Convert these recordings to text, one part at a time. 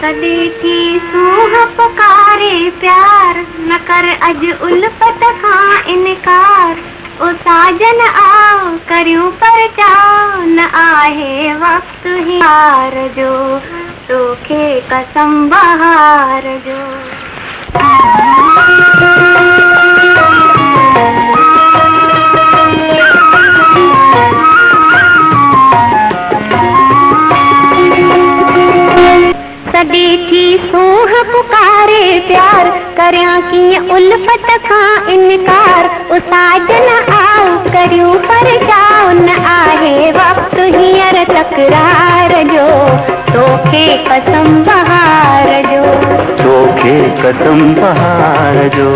कॾहिं की सूह पुकारे प्यार न कर अज उल्फत खां इनकार। ओ साजन आओ करियूं पर चाव न आहे वक्त हियार जो तोखे कसम बहार जो। सॾे थी सूह पुकारे प्यार करियां कीअं उल्फत खां इनकार। ओ साजन आओ करियूं पर चाव न आहे वक्त हींअर तकरार जो तोखे कसम बहार जो। तोखे कसम बहार जो।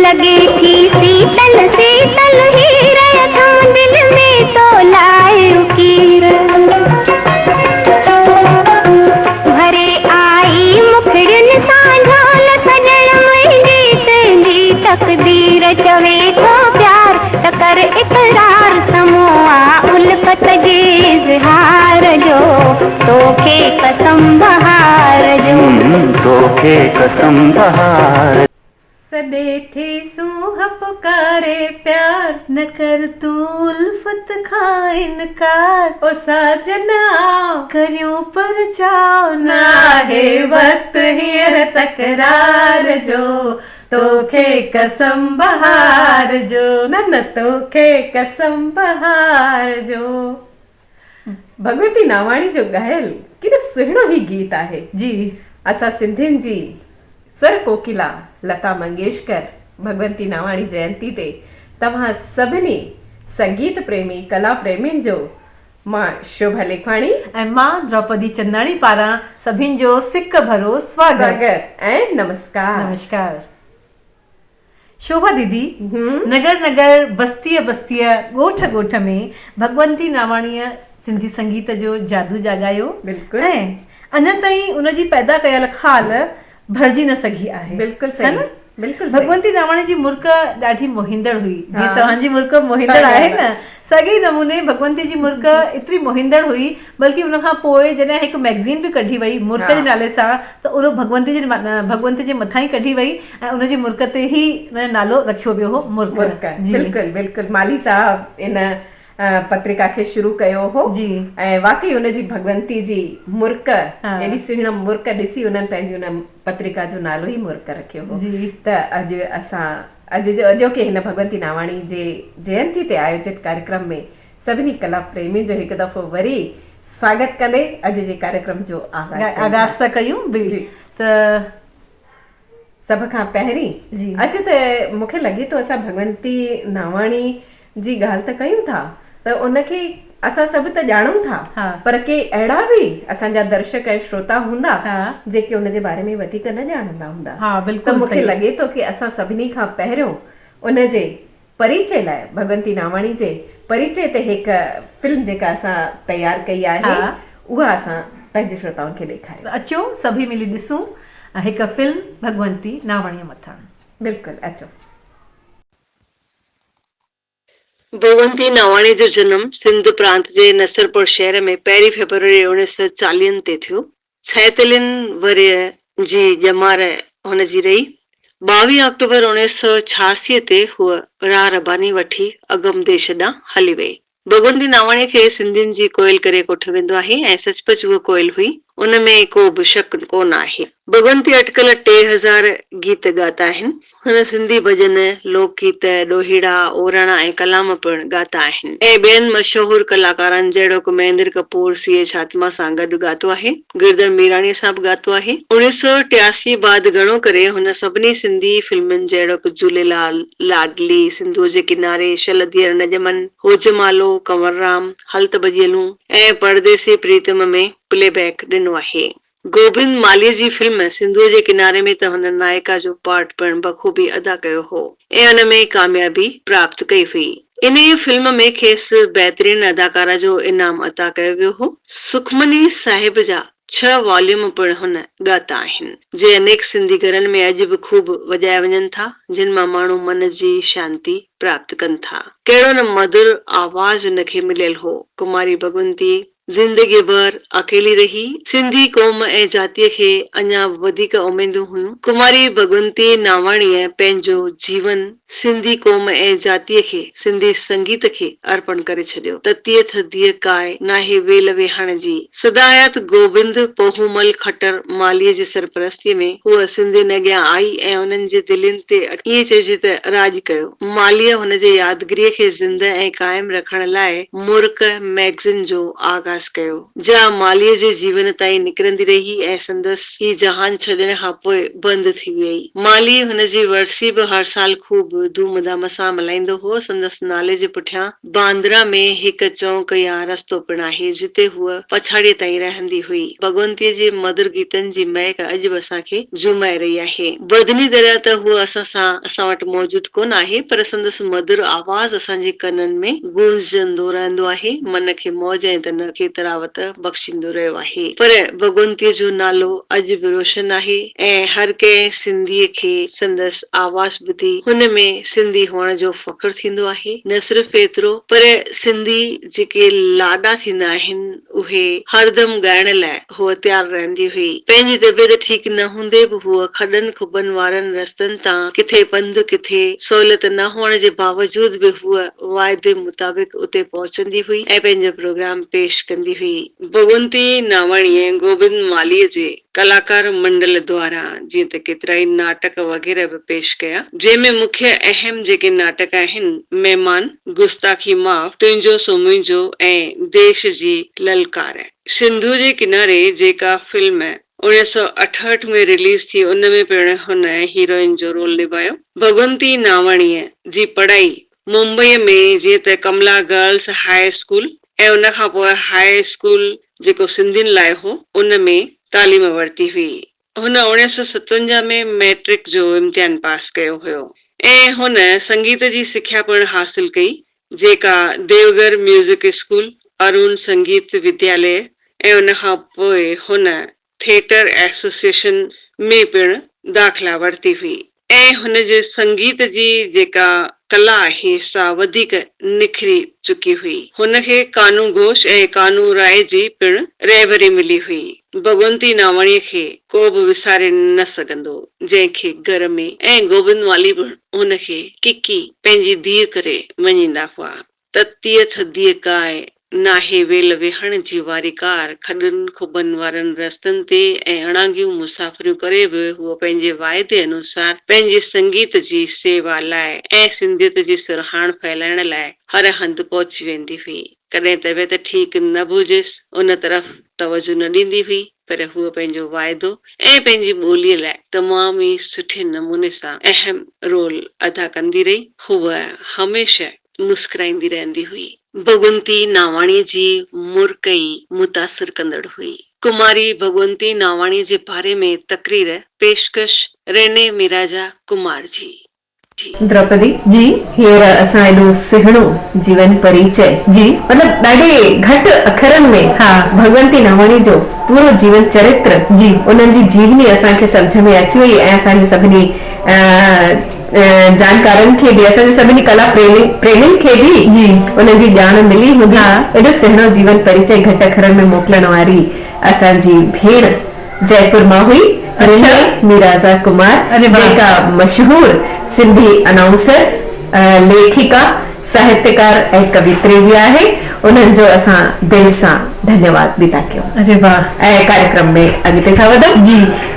लगे थी शीतल शीतल हीर अथां दिल में तो लाए उकीर। भरे आई मुखड़ियुनि सां झाल सॼण मुंहिंजी तुंहिंजी तक़दीर चवे थो प्यार त कर इक़रार समूआ उल्फत जे इज़हार जो तोखे कसम बहार जो। तोखे कसम बहार। सॾे थी सूह पुकारे प्यार न कर तू उल्फत खां इनकार। ओ साजन आओ करियूं पर चाव न आहे वक्त हींअर तकरार जो तोखे कसम बहार जो। न तोखे कसम बहार जो। भगवती नावाणी जो ॻायल केॾो सुहिणो ही गीत आहे जी। असां सिंधियुनि जी स्वर कोकिला लता मंगेशकर भगवंती नावाणी जयंती ते तव्हां सभिनी संगीत प्रेमी कला प्रेमियुनि जो मां शोभा लेखवाणी ऐं मां द्रौपदी चंदाणी पारां सभिनि जो सिक भरो स्वागत ऐं नमस्कार। नमस्कार। शोभा दीदी, नगर नगर बस्तीअ बस्तीअ ॻोठ ॻोठ में भगवंती नावाणीअ सिंधी संगीत जो जादू जाॻायो। बिल्कुलु। ऐं अञा ताईं उनजी पैदा कयल खाल भरिजी न सघी आहे। बिल्कुलु सही। बिल्कुलु भगवंती नावाणी जी मुर्क ॾाढी मोहिंदड़ हुई। जीअं तव्हांजी मुर्क मोहिंदड़ आहे न, साॻे नमूने भगवंती जी मुर्क एतिरी मोहिंदड़ हुई बल्कि उनखां पोइ जॾहिं हिकु मैगज़ीन बि कढी वई मुर्क जे नाले सां त उहो भगवंती जे मथां ई कढी वई ऐं उनजी मुर्क ते ई नालो रखियो वियो हो मुर्क। बिल्कुलु बिल्कुलु। माली साहब इन पत्रिका खे शुरू कयो हो जी। ऐं वाकई हुनजी भगवंती जी मुर्क एॾी सुहिणी मुर्क ॾिसी उन्हनि पंहिंजी उन पत्रिका जो नालो ई मुर्क रखियो हो। त अॼु असां अॼु के हिन भगवंती नावाणी जे जयंती ते आयोजित कार्यक्रम में सभिनी कला प्रेमी जो हिकु दफ़ो वरी स्वागत कंदे अॼु जे कार्यक्रम जो आगाज़ था कयूं। त सभ खां पहिरीं अॼु त मूंखे लॻे थो असां भगवंती नावाणी जी ॻाल्हि त कयूं था त उनखे असां सभु त ॼाणूं था पर के अहिड़ा बि असांजा दर्शक ऐं श्रोता हूंदा जेके उनजे बारे में वधीक न ॼाणंदा हूंदा। त मूंखे लॻे थो की असां सभिनी खां पहिरियों उनजे परिचय लाइ भगवंती नावाणी जे परिचय ते हिकु फिल्म जेका असां तयारु कई आहे उहा असां पंहिंजे श्रोताउनि खे ॾेखारियूं। अचो सभई मिली ॾिसूं हिकु फिल्म भगवंती नावाणीअ मथां। बिल्कुलु अचो। भगवंती नावाणी जो जनम सिंध प्रांत जे नसरपुर शहर में 1 फरवरी 1940 ते थियो। 46 वरिय जी ॼमार हुनजी रही। 22 अक्टूबर 1986 ते हूअ राह रबानी वठी अगम देश ॾांहुं हली वई। भगवंती नावाणी खे सिंधियुनि जी कोयल करे कोठियो वेंदो आहे ऐं सचपच उहा कोयल हुई, उनमें को बि शक कोन आहे। भगवंती अटकल 3000 गीत ॻाता आहिनि। हुन सिंधी भॼन, लोकगीत, ॾोहीड़ा, ओराणा ऐं कलाम पिणु ॻाता आहिनि ऐं ॿियनि मशहूर कलाकारनि जहिड़ो महेंद्र कपूर, सी.ए. छातमा सां गॾु ॻातो आहे। गिरधर मीराणी सां बि ॻातो आहे। 1983 बाद घणो करे हुन सभिनी सिंधी फिल्मुनि जहिड़ो झूलेलाल, लाडली, सिंधूअ जे किनारे, शल धीअर न ॼमन, होजमालो, कंवरराम, हल त भॼियलूं ऐं परदेसी प्रीतम में प्लेबैक ॾिनो आहे। गोबिंद मालीअ जी फिल्म सिंधूअ जे किनारे में त हुन नायका जो पार्ट पिणु बखूबी अदा कयो हो ऐं हुन में कामयाबी प्राप्त कई हुई। इन फिल्म में खेसि बहितरीन अदाकारा जो इनाम अता कयो वियो हो। सुखमनी साहिब जा 6 वॉल्यूम पिणु हुन ॻाता आहिनि, जे अनेक सिंधी घरनि में अॼु बि खूब वॼाया वञनि था, जिन मां माण्हू मन जी शांती प्राप्त कनि था। कहिड़ो न मधुर आवाज़ हुनखे मिलियल हो। कुमारी भगवंती ज़िंदगी भर अकेली रही, सिंधी क़ौम ऐं जातीअ खे अञा वधीक उमेदूं हुयूं। कुमारी भगवंती नावाणीअ पंहिंजो जीवन सिंधी क़ौम ऐं जातीअ खे, सिंधी संगीत खे अर्पण करे छॾियो। ततीअ थधीअ काय नाहे वेल वेहाण जी। सदायत गोविंद पोहूमल खट्टर मालीअ जी सरपरस्तीअ में हूअ सिंधियुनि अॻियां आई ऐं उन्हनि जे दिलनि ते ईअं चइजे त राज कयो। मालीअ हुनजे यादगिरीअ खे ज़िंदा ऐं कायम रखण लाइ मुर्क मैगज़िन जो आगाज़ कयो, जा मालीअ जे जीवन ताईं निकिरंदी रही ऐं संदसि ही जहान छॾण खां पोइ बंदि थी वई। माली हुनजी वरसी बि हर साल खूब धूमधाम सां मल्हाईंदो हो। संदसि नाले जे पुठियां बांद्रा में हिकु चौक या रस्तो पिणु आहे, जिते हूअ पछाड़ीअ ताईं रहंदी हुई। भगवंतीअ जे मधुर गीतनि जी महक अॼु बि असांखे झुमाए रही आहे। बदनी दरिया त हूअ असां वटि मौजूद कोन आहे, पर संदसि मधुर आवाज़ असांजे कननि में गूंजंदो रहंदो आहे, मन खे मौज ऐं तन खे तरावत बख़्शींदो रहियो आहे। पर भगवंतीअ जो नालो अॼु बि रोशन आहे ऐं हर कंहिं सिंधीअ खे संदसि आवाज़ ॿुधी हुन में सिंधी हुअण जो फ़ख्रु थींदो आहे। न सिर्फ़ एतिरो, पर सिंधी जेके लाॾा थींदा आहिनि उहे हरदम ॻाइण लाइ हूअ तयारु रहंदी हुई। पंहिंजी तबियत ठीकु न हूंदे बि हूअ खॾनि खुॿनि वारनि रस्तनि तां किथे पंधु किथे सहूलियत न हुअण जे बावजूद बि हूअ वाइदे मुताबिक़ उते पहुचंदी हुई ऐं पंहिंजो प्रोग्राम पेश कंदी हुई। भगवंती नावाणीअ गोविंद मालीअ जे कलाकार मंडल द्वारा जीअं त केतिरा ई नाटक वग़ैरह बि पेश कया, जंहिंमें मुख्य अहम जेके नाटक आहिनि महिमान, गुस्ताखी माफ़, तुंहिंजो सो मुंहिंजो ऐं देश जी ललकार। सिंधु जे किनारे जेका फिल्म 1968 में रिलीज थी, उन में पिणु हुन हीरोइन जो रोल निभायो। भगवंती नावाणीअ जी पढ़ाई मुंबईअ में जीअं त कमला गर्ल्स हाई स्कूल ऐं उन खां पोइ हाई स्कूल जेको सिंधियुनि लाइ हो उन में तालीम वरिती हुई। हुन 1957 में मैट्रिक जो इम्तिहान पास कयो हुयो ऐं हुन संगीत जी सिख्या पिणु हासिल कई, जेका देवगर म्यूजिक स्कूल, अरुण संगीत विद्यालय ऐं उन खां पोइ हुन थिएटर एसोसिएशन में पिणु दाख़िला वरिती हुई ऐं हुन जे संगीत जी जेका कला आहे सा वधीक निखरी चुकी हुई। हुनखे कानू घोष ऐं कानू राय जी पिणु रहबरी मिली हुई। भगवंती नावाणीअ खे को बि विसारे न सघंदो, जंहिंखे घर में ऐं गोविंद माली बि हुनखे किकी पंहिंजी धीअ करे मञींदा हुआ। ततीअ थधीअ काय नाहे वेल वेहण जी वारी कार, खॾनि खुॿनि वारनि रस्तनि ते ऐं अणांगियूं मुसाफ़िरियूं करे बि हूअ पंहिंजे वाइदे अनुसार पंहिंजे संगीत जी सेवा लाइ ऐं सिंधियत जी सुरहाण फैलाइण लाइ हर हंधि पहुची वेंदी हुई। कॾहिं तबियत ठीकु न बि हुजेसि उन तरफ़ तवजो न ॾींदी हुई, पर हूअ पंहिंजो वाइदो ऐं पंहिंजी ॿोलीअ लाइ तमामु ई सुठे नमूने सां अहम रोल अदा कंदी रही। हूअ हमेशह मुस्कुराईंदी रहंदी हुई। भगवंती नावाणीअ जी मुर्क ई मुतासिर कंदड़ हुई। कुमारी भगवंती नावाणीअ जे बारे में तकरीर पेशकश रेने मिराजा कुमार जी। द्रौपदी जी, हींअर असां एॾो सुहिणो जीवन परिचय जी मतलब ॾाढे घटि अखरनि में भगवंती नावाणी जो पूरो जीवन चरित्र जी उन्हनि जी जीवनी असांखे सम्झ में अची वई ऐं असांजे सभिनी जानकारनि खे बि, असांजे सभिनी कला प्रेमियुनि खे बि जी उन्हनि जी ॼाण मिली हूंदी। एॾो सुहिणो जीवन परिचय घटि अखरनि में मोकिलण वारी असांजी भेण जयपुर मां हुई रेने मिराजा कुमार, जेका मशहूर सिंधी अनाउंसर, लेखिका, साहित्यकार ऐं कवित्री बि आहे। उन्हनि जो असां दिलि सां धन्यवाद बि था कयूं। अरे वाह। ऐं कार्यक्रम में अॻिते था वधूं। जी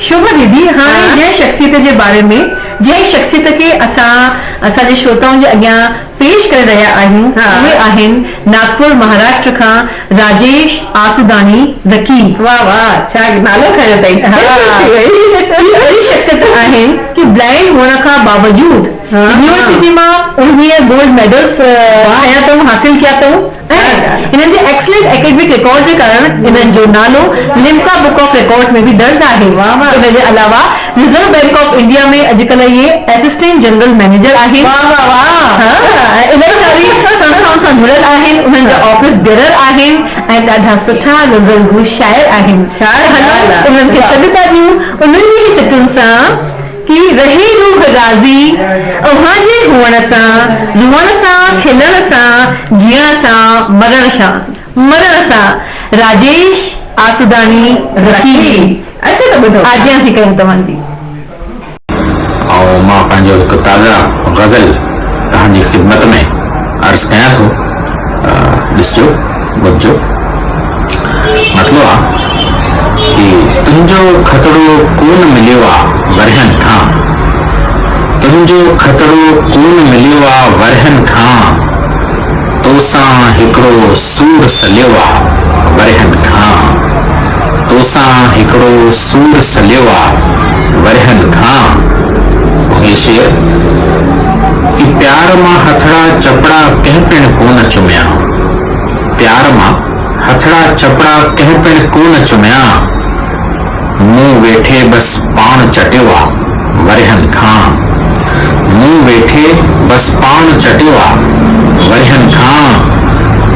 शोभा दीदी, हाणे जंहिं शख्सियत जे बारे में, जंहिं शख्सियत खे असांजे श्रोताउनि जे अॻियां पेश करे रहिया आहियूं, उहे आहिनि नागपुर महाराष्ट्र खां राजेश आसुदानी वकील। वाह वाह, छा नालो खयो अथई। अहिड़ी शख्सियत आहिनि कि ब्लाइंड हुअण खां बावजूद यूनिवर्सिटी मां 19 गोल्ड मेडल्स हासिल किया अथऊं। हिननि जे एक्सलेंट एकेडमिक रिकॉर्ड जे कारण हिननि जो नालो लिम्का बुक ऑफ रिकॉर्ड में बि दर्ज आहे। हिन जे अलावा रिजर्व बैंक ऑफ इंडिया में अॼुकल्ह इहे असिस्टेंट जनरल मैनेजर आहिनि। इलाही सारी संस्थाउनि सां जुड़ियल आहिनि। उन्हनि जा ऑफिस बेरर आहिनि ऐं ॾाढा सुठा गज़ल शाइर आहिनि। छा उन्हनि खे सॾु था ॾियूं उन्हनि जी ई सिटुनि सां कि रहे रूह राज़ी अव्हां जे हुअण सां, रुअण सां, खिलण सां, जीअण सां, मरण सां। राजेश आसुदानी रखी। अच्छा त ॿुधो आजियां थी कयूं तव्हांजी। और मां पंहिंजो हिकु ताज़ा गज़ल तव्हांजी ख़िदमत में अर्ज़ कयां थो। ॾिसजो, ॿुधजो। मतिलबु आहे कि तुंहिंजो खतरो कोन मिलियो आहे वरहनि खां, तुंहिंजो खतरो कोन मिलियो आहे वरहनि खां, तोसां हिकिड़ो सूर सलियो आहे वरहनि खां, तोसां हिकिड़ो सूर सलियो आहे वरहनि खां। हे शेर कि प्यार मां हथड़ा चपड़ा कंहिं पिण कोन चुमिया, प्यार मां हथड़ा चपड़ा कंहिं पिण कोन चुमिया, मूं वेठे बस पाण चटियो आहे वरहनि खां, मूं वेठे बस पाण चटियो आहे वरहनि खां।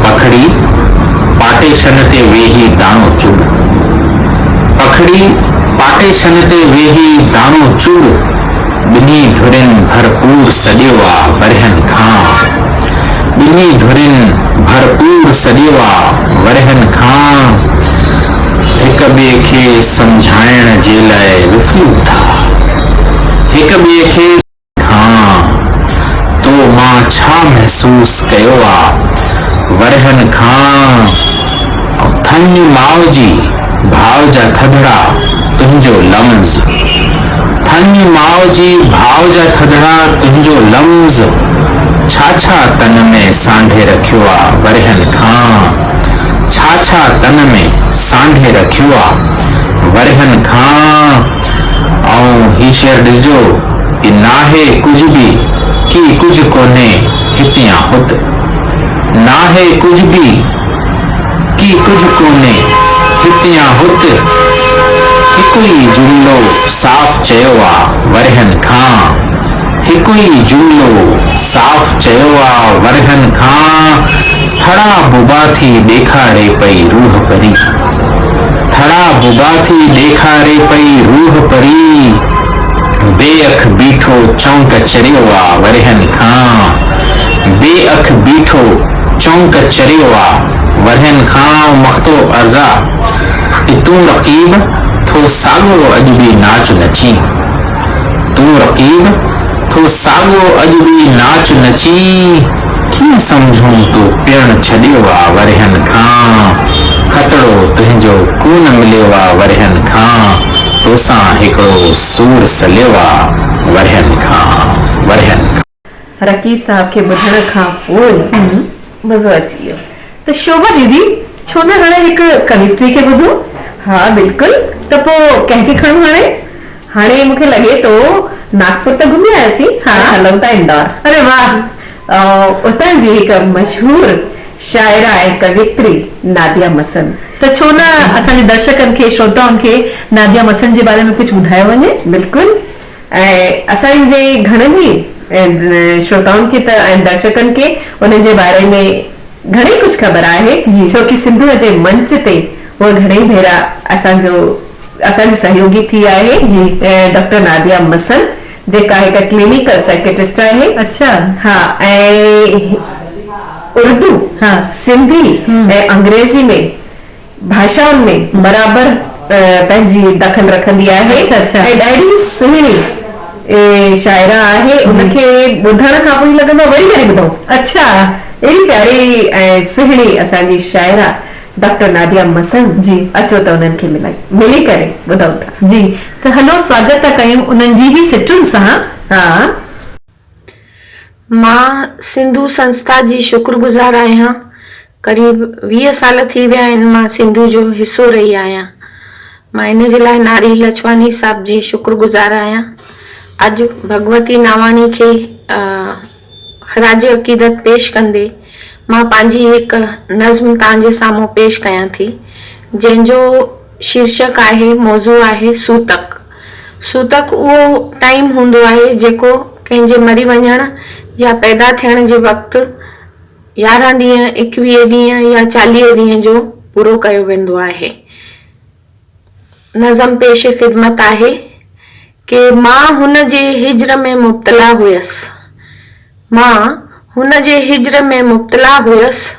पखड़ी पाटेशन ते वेही दाणो चुग, पखड़ी पाटेशन ते वेही दाणो चुग, ॿिन्ही धुरिन भरपूर सॼियो आहे वरहनि खां, ॿिन्ही धुरिन भरपूर सॼियो आहे वरहनि खां। हिक ॿिए खे सम्झाइण जे लाइ विफलियूं था, हिक ॿिए खे खां तो मां छा महसूस कयो आहे वरहनि खां। थञ माउ जी भाव जा थधड़ा तुंहिंजो लम्ज़, थञ माउ जी भाव जा थधड़ा तुंहिंजो लम्ज़, छा छा तन में सांढे रखियो आहे वरहनि खां, छा छा तन में सांढे रखियो आहे वरहनि खां। ऐं ही शेर ॾिसजो कि नाहे कुझु बि कि कुझु कोन्हे हितियां हुत, नाहे कुझु बि कि कुझु कोन्हे हितियां हुत, हिकु ई जुमिलो साफ़ चयो आहे वरहनि खां, हिकु ई जुमिलो साफ़ चयो आहे वरहनि खां। थड़ा बुबा थी ॾेखारे पई रूह परी, थड़ा बुबा थी ॾेखारे पई रूह परी, बेअख बीठो चौंक चरियो आहे वरहनि खां, बेअख बीठो चौंक चरियो आहे वरहनि खां। मख्तो अर्ज़ा कि तूं रक़ीब थो साॻो अॼु बि नाच नची, तूं रक़ीब थो साॻो अॼु बि नाच नची, कीअं सम्झूं तूं पिण छॾियो आहे वरहनि खां, खतरो तुंहिंजो कोन मिलियो आहे वरहनि खां, तोसां हिकिड़ो सूर सलियो आहे वरहनि खां, वरहनि खां। रकीब साहब खे ॿुधण खां पोइ मज़ो अची वियो। त शोभा दीदी छो न हाणे हिकु कवित्री खे ॿुधो? हा बिल्कुलु। त पोइ कंहिंखे खणूं हाणे? हाणे मूंखे लॻे थो नागपुर त घुमी आयासीं, हाणे हलूं था इंदौर। अरे वाह। उतां जी हिकु मशहूर शाइरा ऐं कवित्री नादिया मसन। त छो न असांजे दर्शकनि खे, श्रोताउनि खे नादिया मसन जे बारे में कुझु ॿुधायो वञे? बिल्कुलु। ऐं असांजे घणनि ई श्रोताउनि खे त ऐं दर्शकनि खे उन्हनि जे बारे में घणेई कुझु ख़बर आहे, छो कि सिंधूअ जे मंच ते उहा घणेई भेरा असांजी सहयोगी थी आहे डॉक्टर नादिया मसन, जेका हिकु क्लिनिकल साइकेट्रिस्ट आहे। अच्छा। हा, ऐं उर्दू, सिंधी ऐं अंग्रेज़ी में भाषाउनि में बराबरि पंहिंजी दख़ल रखंदी आहे। अच्छा अच्छा। ऐं ॾाढी सुहिणी शाइरा आहे, उनखे ॿुधण खां पोइ लॻंदो वरी वरी ॿुधो। अच्छा, अहिड़ी प्यारी ऐं सुहिणी असांजी शाइरा डॉक्टर नादिया मसन जी। अचो त उन्हनि खे मिली करे ॿुधूं था जी। त हलो, स्वागत था कयूं उन्हनि जी ही सिटुनि सां। हा, मां सिंधु संस्था जी शुक्रगुज़ार आहियां। करीब 20 साल थी विया आहिनि मां सिंधु जो हिसो रही आहियां। मां इन जे लाइ नारी लचवानी साहब जी शुक्रगुज़ार आहियां। अॼु भगवती नावानी खे ख़राज अक़ीदत पेश कंदे मां पंहिंजी हिकु नज़्म तव्हांजे साम्हूं पेश कयां थी, जंहिंजो शीर्षक आहे, मौज़ू आहे सूतक। सूतक उहो टाइम हूंदो आहे जेको कंहिंजे मरी वञण या पैदा थियण जे वक़्तु 11 ॾींहं 21 ॾींहं या 40 ॾींहं जो पूरो कयो वेंदो आहे। नज़म पेश ख़िदमत आहे कि मां हुन जे हिज्र में मुब्तला हुयसि। मां हुन जे हिज्र में मुब्तला हुयसि।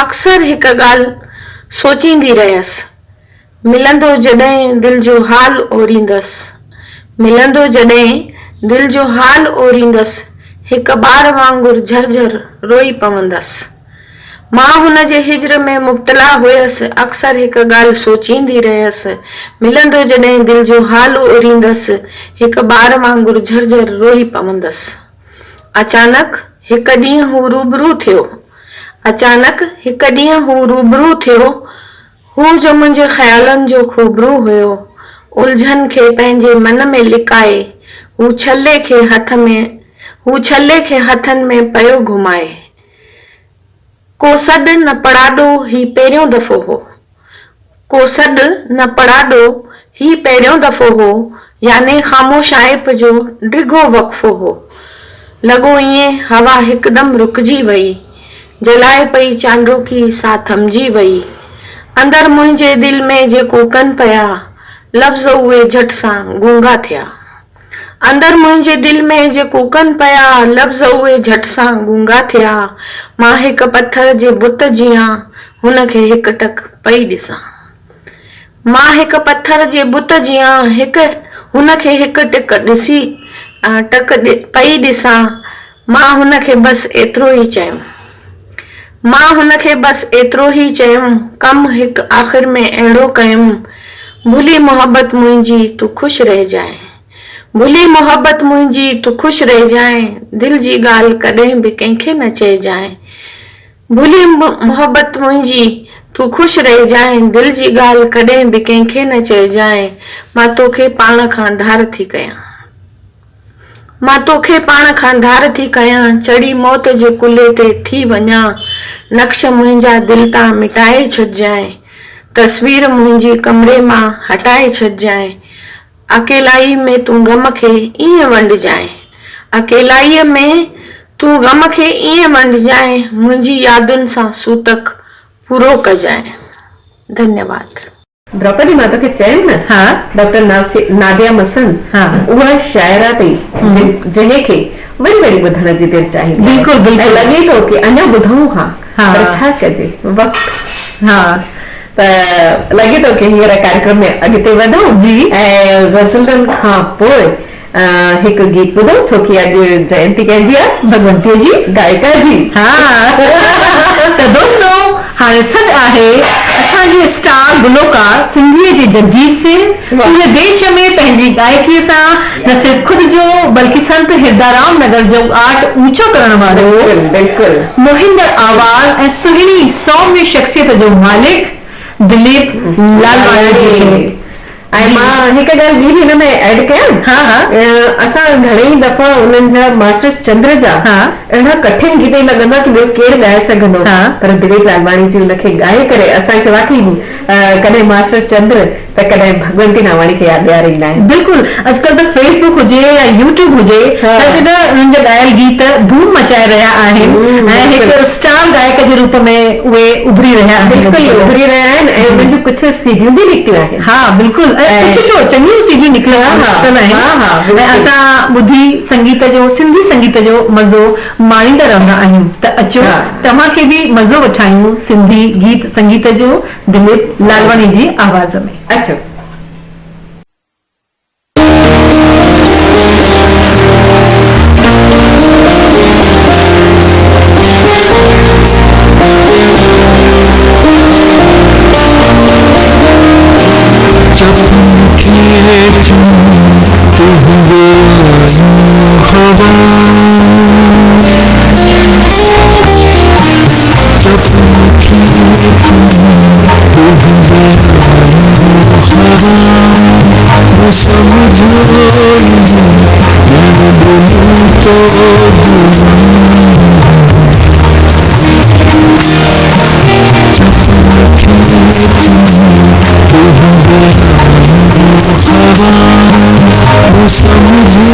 अक्सर हिक ॻाल्हि सोचींदी रहियसि। मिलंदो जॾहिं दिल जो हाल ओरींदसि। मिलंदो जॾहिं दिल जो हाल ओरींदसि। हिक ॿार वांगुरु झरझर रोई पवंदसि। मां हुन जे हिज्र में मुब्तला हुयसि। अक्सर हिक ॻाल्हि सोचींदी रहियसि। मिलंदो जॾहिं दिल जो हाल ओरींदसि। हिक ॿार वांगुरु झरझर रोई पवंदसि। अचानक हिक ॾींहुं हू रूबरू थियो। अचानक हिक ॾींहुं हू रूबरू थियो। हू जो मुंहिंजे ख़्यालनि जो खूबरू हुयो। उलझन खे पंहिंजे मन में लिकाए हू छल्ले खे हथनि में पियो घुमाए। को सॾ न पड़ाॾो ही पहिरियों दफ़ो हो। को सॾ न पड़ाॾो ही पहिरियों दफ़ो हो। याने ख़ामोश आइप जो डिघो वक़्फ़ो हो। लॻो ईअं हवा हिकदम रुकिजी वई। जलाए पई चांड्रोकी सा थमजी वई। अंदर मुंहिंजे दिल में जेको कनि पिया लफ़्ज़ उहे झट सां गूंगा थिया। अंदर मुंहिंजे दिल में जेको कनि पिया लफ़्ज़ उहे झट सां गूंगा थिया। मां हिक पत्थर जे बुत जियां हुन खे हिक टक पई ॾिसां। मां हिक पत्थर जे बुत जियां हुन खे हिक टक पई ॾिसां। मां हुन खे बसि एतिरो ई चयुमि। मां हुन खे बसि एतिरो ई चयुमि। कमु हिकु आख़िर में अहिड़ो कयुमि। भुली मोहब्बत मुंहिंजी तूं ख़ुशि रहिजांइ। भुली मोहब्बत मुंहिंजी तूं ख़ुशि रहिजांइ। दिल जी ॻाल्हि कॾहिं बि कंहिंखे न चइजांइ। भुली मोहब्बत मुंहिंजी तूं ख़ुशि रहिजांइ। दिल जी ॻाल्हि कॾहिं बि कंहिंखे न चइजांइ। मां तोखे पाण खां धार थी कयां। मां तोखे पाण खां धार थी कयां। चढ़ी मौत जे कुल्हे ते थी वञां। नक्श मुंहिंजा दिल तां मिटाए छॾिजांइ। तस्वीर मुंहिंजी कमरे मां हटाए छॾिजांइ। अकेलाई में तूं गम खे ईअं वंडिजांइ। अकेलाईअ में तूं गम खे ईअं वंडिजांइ। मुंहिंजी यादुनि सां सूतक पूरो कजांइ। धन्यवाद। द्रौपदी मां तोखे चयमि न, हा, डॉक्टर नादिया मसन, हा, उहा शाइरा अथई जंहिंखे वरी वरी ॿुधण जी दिलि चाहींदी। बिल्कुलु बिल्कुलु लॻे थो कि अञा ॿुधूं हा, पर छा कजे वक़्तु। हा, त लॻे थो कि हींअर कार्यक्रम में अॻिते वधूं जी ऐं गज़लनि खां पोइ हिकु गीत ॿुधो, छो कि अॼु जयंती कंहिंजी आहे? भगवंती जी, गायिका जी। त दोस्तो हाणे सच आहे असांजे स्टार गुलकार सिंधीअ जे जगजीत सिंह पूरे देश में पंहिंजी गायकीअ सां न सिर्फ़ खुद जो बल्कि संत हिरदाराम नगर जो आर्ट ऊंचो करण वारो बिल्कुलु मोहिंदड़ आवाज़ ऐं सुहिणी सौम्य शख्सियत जो मालिक दिलीप लालवाणी जी। ऐं मां हिकु ॻाल्हि ॿी बि हिन में ऐड कयां। हा, हा, असां घणेई दफ़ा उन्हनि जा मास्टर चंद्र जा अहिड़ा कठिन गीत लॻंदा कि ॿियो केरु ॻाए सघंदो, पर दिलीप लालवाणी जी उनखे ॻाए करे असांखे वाकई कॾहिं मास्टर चंद्र त कॾहिं भगवंती नावाणी खे यादि ॾियारींदा आहिनि। बिल्कुलु अॼुकल्ह त फेसबुक हुजे या यूट्यूब हुजे, हर जॻह उन्हनि जा ॻायल गीत धूम मचाए रहिया आहिनि ऐं हिकु स्टार गायक जे रूप में उहे उभरी रहिया आहिनि। बिल्कुलु उभरी रहिया आहिनि ऐं उन्हनि जूं कुझु सीडियूं बि निकितियूं आहिनि। हा बिल्कुलु, चङियूं सीडियूं निकितियूं आहिनि। असां ॿुधी संगीत जो, सिंधी संगीत जो मज़ो माणींदा रहंदा आहियूं। त अचो तव्हांखे बि मज़ो वठायूं सिंधी गीत संगीत जो दिलीप लालवाणी जी आवाज़ में। अचो। समझो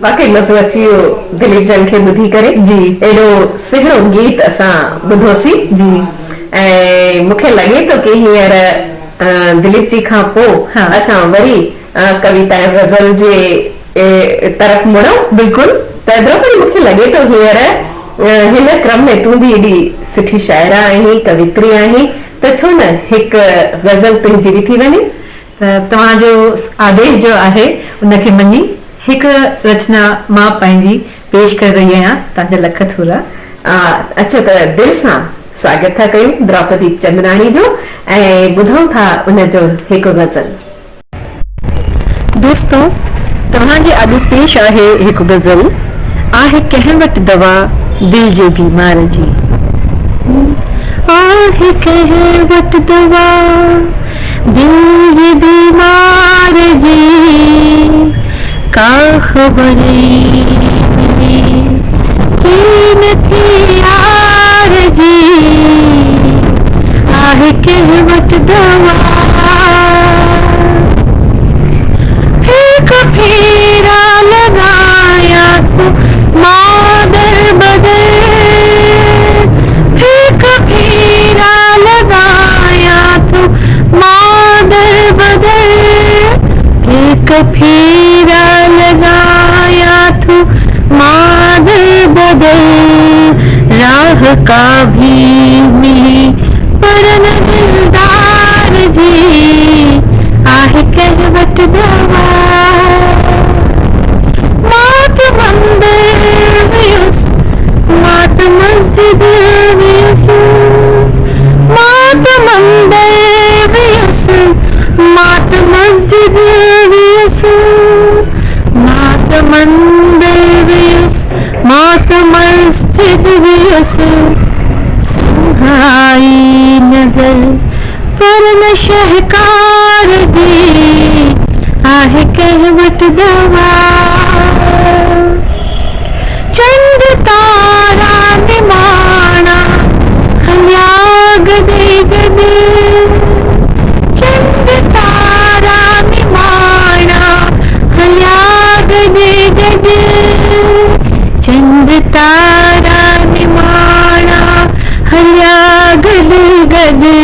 वाकई मज़ो अची वियो दिलीप जन खे ॿुधी करे जी एॾो सुहिणो गीत असां ॿुधोसीं जी ऐं मूंखे लॻे थो कि हींअर दिलीप जी खां पोइ असां वरी कविता ऐं गज़ल जे तरफ़ मुड़ूं बिल्कुलु त द्रौपदी मूंखे लॻे थो हींअर हिन क्रम में तूं बि एॾी सुठी शाइरा आहीं कवित्री आहीं त छो न हिकु गज़ल तुंहिंजी बि थी वञे त तव्हांजो आदेश जो आहे उनखे मञी हिकु रचना मां पंहिंजी पेश करे रही आहियां तव्हांजा लख थोरा। अचो त दिलि सां स्वागत था कयूं द्रौपदी चंदनाणी जो ऐं ॿुधूं था उनजो हिकु गज़ल। दोस्तों तव्हांजे आॾो पेश आहे हिकु गज़ल। आहे कंहिं वटि दवा दिल जे बीमार जी, आहे कंहिं वटि दवा दिल जे बीमार जी, का ख़बर की नथी यार जी, आहे कंहिं वटि दवा फेरा लगाया तो मादर बदल, फेरा लगाया तो मादर बदल, फेरा लगाया तो मादर बदल, राह का भी मिली पर न दिलदार जी, आहे कंहिं वटि दवा। मात मंदिर वियुसि, मात मस्जिद वियुसि, मात मंदिर वियुसि, मात मस्जिद वियुसि, मात मंदिर वियुसि, मात मस्जिद वियुसि, सुहाई नजर पर न शहकार जी, आहे कंहिं वटि दवा। चंड तारा निमाणा हलिया गॾे गॾु, चंड तारा निमाणा हलिया गॾे गॾु, चंड तारा निमाणा हलिया गॾु गॾु,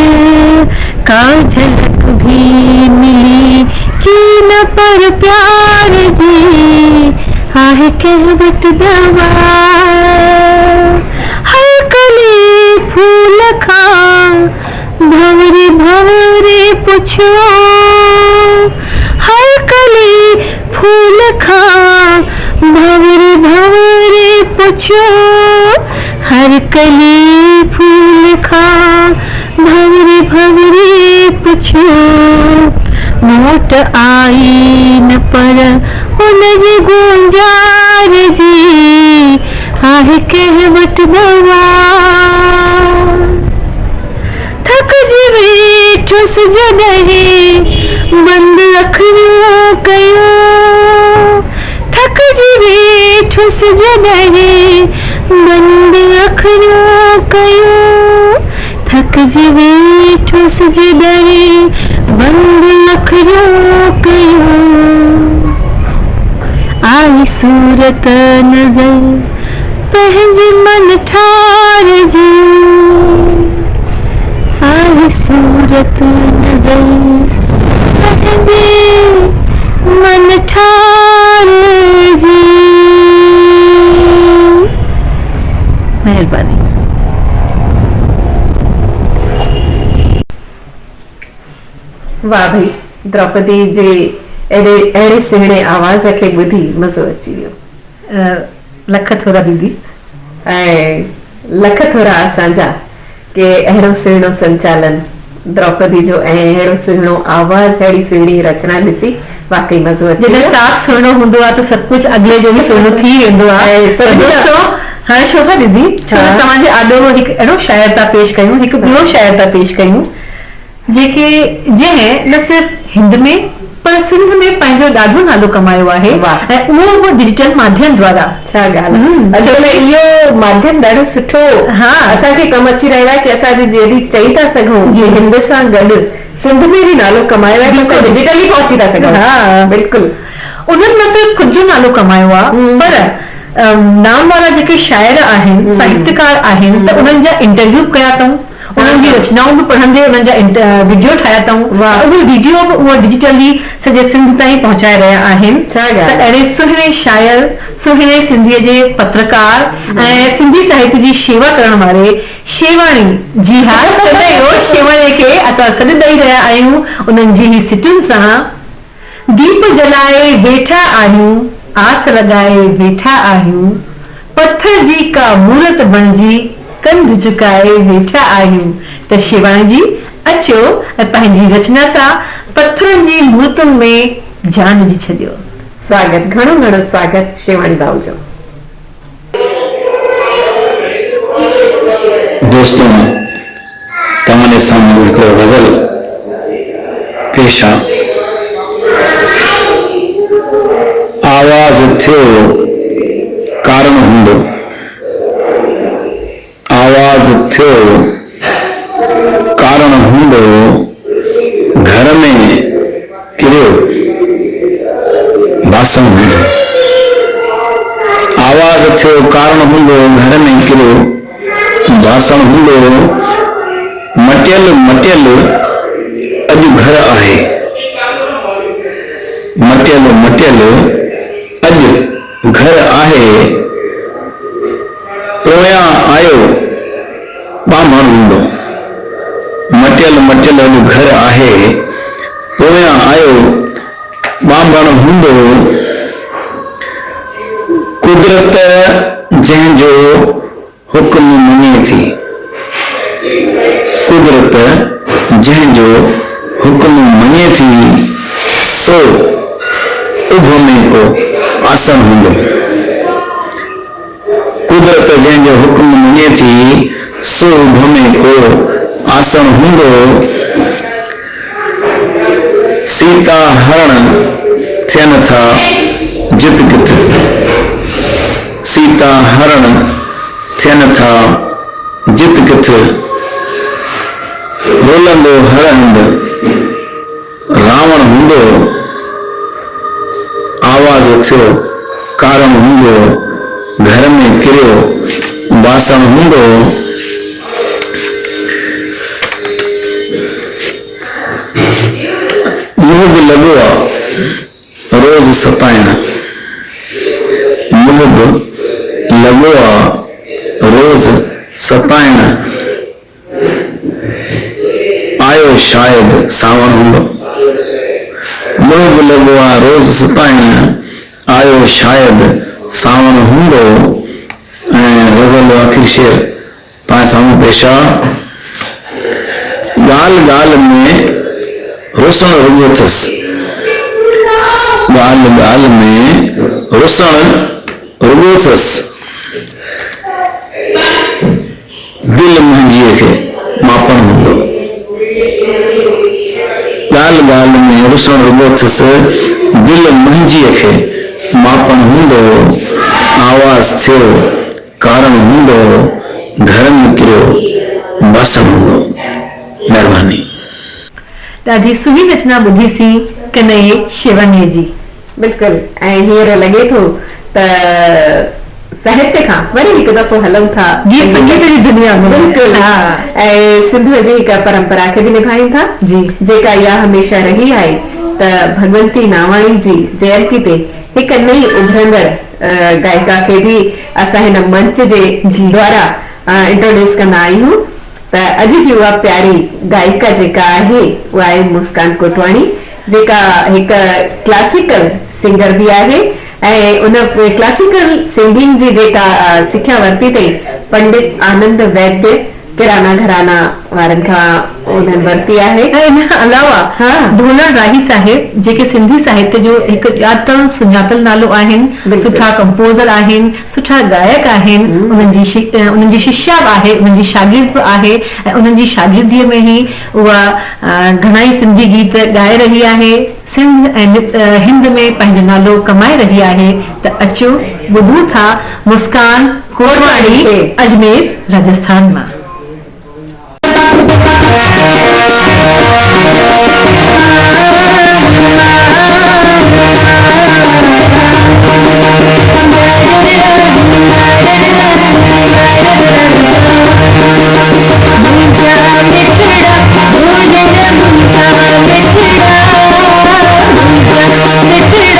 का झलक भी मिली की न पर प्यार जी, आहे कंहिं वटि दवा। हर कली फूल खां भंवरी भंवरी पुछो, हर कली फूल खां भंवरी भंवरी पुछो, हर कली फूल खां भंवरी भंवरी पुछो, मोट आई न पर हुनजी गुंजार जी, आहे कंहिं वटि दवा। थकिजी वेठुसि जॾहिं बंदि अखियूं कयूं, थकिजी वेठुसि जॾहिं बंदि अखियूं कयूं, थकिजी वेठुसि जॾहिं बंदि अखियूं कयूं, आई सूरत नज़र पंहिंजे मन ठार जी, आई सूरत नज़र पंहिंजे मन ठार जी। महिरबानी। वाह भाई, द्रौपदी जे अहिड़े सुहिणे आवाज़ खे ॿुधी मज़ो अची वियो। लख थोरा दीदी ऐं लख थोरा असांजा के अहिड़ो सुहिणो संचालन द्रौपदी जो ऐं अहिड़ो सुहिणो आवाज़, अहिड़ी सुहिणी रचना ॾिसी वाकई मज़ो अची जॾहिं वियो। साथ सुहिणो हूंदो आहे त सभु कुझु अॻिले जो बि सुहिणो थी वेंदो आहे। दोस्तों हाणे शोभा दीदी तव्हांजे आॾो हिकु अहिड़ो शाइर था पेश कयूं, हिकु ॿियो शाइर था पेश कयूं जेके जंहिं न सिर्फ़ हिंद में पर सिंध में पंहिंजो ॾाढो नालो कमायो आहे ऐं उहो बि डिजिटल माध्यम द्वारा। छा ॻाल्हि आहे, अॼुकल्ह इहो माध्यम ॾाढो सुठो असांखे कमु अची रहियो आहे कि असां यदि चई था सघूं जी हिंद सां गॾु सिंध में बि नालो कमायो आहे, असां डिजिटली पहुची था सघूं। हा बिल्कुलु, उन्हनि न सिर्फ़ ख़ुदि जो नालो कमायो आहे पर नाम वारा जेके शाइर आहिनि, साहित्यकार आहिनि, त उन्हनि जा इंटरव्यू कया अथऊं, उन्हनि जी रचनाऊं बि पढ़ंदे उन्हनि जा वीडियो ठाहिया अथऊं, उहे वीडियो बि उहा डिजिटली सॼे सिंध ताईं पहुचाए रहिया आहिनि। त अहिड़े सुहिणे शाइर, सुहिणे सिंधीअ जे पत्रकार ऐं सिंधी साहित्य जी शेवा करण वारे शेवाणी, जी हा शेवाणी खे असां सॾु ॾेई रहिया आहियूं उन्हनि जी ही सिटुनि सां। दीप जलाए वेठा आहियूं, आस लॻाए वेठा आहियूं, पत्थर जी का मूरत बणजी कंध झुकाए वेठा आहियूं। त शिवानी जी अचो ऐं पंहिंजी रचना सां पत्थरनि जी मूर्तुनि में जान विझी छॾियो। स्वागत, घणो घणो स्वागत शिवानी भाऊ जो। दोस्तों, तव्हांजे साम्हूं हिकिड़ो गज़ल पेश आहे। आवाज़ थियो कारण हूंदो, आवाज़ थियो कारण हूंदो, घर में किरियो बासण हूंदो। आवाज़ थियो कारण हूंदो, घर में किरियो बासण हूंदो। मटियल मटियल अॼु घर आहे, मटियल मटियल अॼु घर आहे। पोयां आयो ॿामण हूंदो, मटियल मटियल अॼु घर आहे। पोयां आयो ॿामण हूंदो। कुदरत जंहिंजो हुक्म मञे थी, कुदरत जंहिंजो हुक्म मञे थी, सो उभ में को आसन हूंदो। कुदरत जंहिंजो हुक्म मञे थी, सो उभ में को आसन हूंदो। सीता हरण थियनि था जित किथ, सीता हरण थियनि था जित किथ। रोलंदो हर हंधि रावण हूंदो। आवाज़ थियो कारण हूंदो, घर में किरियो बासण हूंदो। मुंह बि लॻो आहे रोज़ सताइण, मुंह बि लॻो आहे रोज़ सताइण। आयो शायदि सावण हूंदो, मुंह बि लॻो आहे रोज़ सताइण। आयो शायदि सावण हूंदो। ऐं गज़ल आख़िर शेर तव्हां साम्हूं पेश आहे। ॻाल्हि ॻाल्हि में रुसण रुॻो अथसि, ॻाल्हि ॻाल्हि में रुसण रुॻो अथसि। दिलि मुंहिंजीअ खे मापण हूंदो, ॻाल्हि ॻाल्हि में रुसण रुॻो अथसि। दिलि मुंहिंजीअ खे मापण हूंदो। आवाज़ थियो कारण हूंदो, घर में किरियो बासण हूंदो। महिरबानी। ॾाढी सुठी रचना ॿुधीसीं कन्हैया शिवानी जी। बिल्कुलु। ऐं हींअर लॻे थो त साहित्य खां वरी हिकु दफ़ो हलूं था गीत संगीत जी दुनिया में। बिल्कुलु। ऐं सिंधुअ जी हिकु परंपरा खे बि निभायूं था जी, जेका इहा हमेशह रही आहे त भगवंती नावाणी जी जयंती ते हिकु नई उभरंदड़ गायिका खे बि असां हिन मंच जे द्वारा इंट्रोड्यूस कंदा आहियूं। त अॼु जी उहा प्यारी गायिका जेका आहे उहा आहे मुस्कान कोटवाणी, जेका हिकु क्लासिकल सिंगर बि आहे ऐं उन क्लासिकल सिंगिंग जी जेका सिख्या वरिती अथई पंडित आनंद वैद्य किराना घराना वारनि खां उन्हनि वरिती आहे। ऐं इन खां अलावा ढोलर राही साहिब जेके सिंधी साहित्य जो हिकु ॼातल सुञातल नालो आहिनि, सुठा कंपोज़र आहिनि, सुठा गायक आहिनि। उन्हनि जी शिष्या आहे, उन्हनि जी शागिर्द बि आहे ऐं उन्हनि जी शागिर्दीअ में ई उहा घणाई सिंधी गीत ॻाए रही आहे, सिंध ऐं हिंद में पंहिंजो नालो कमाए रही आहे। त अचो ॿुधूं था मुस्कान कोटवाणी अजमेर राजस्थान मां। मिठड़ा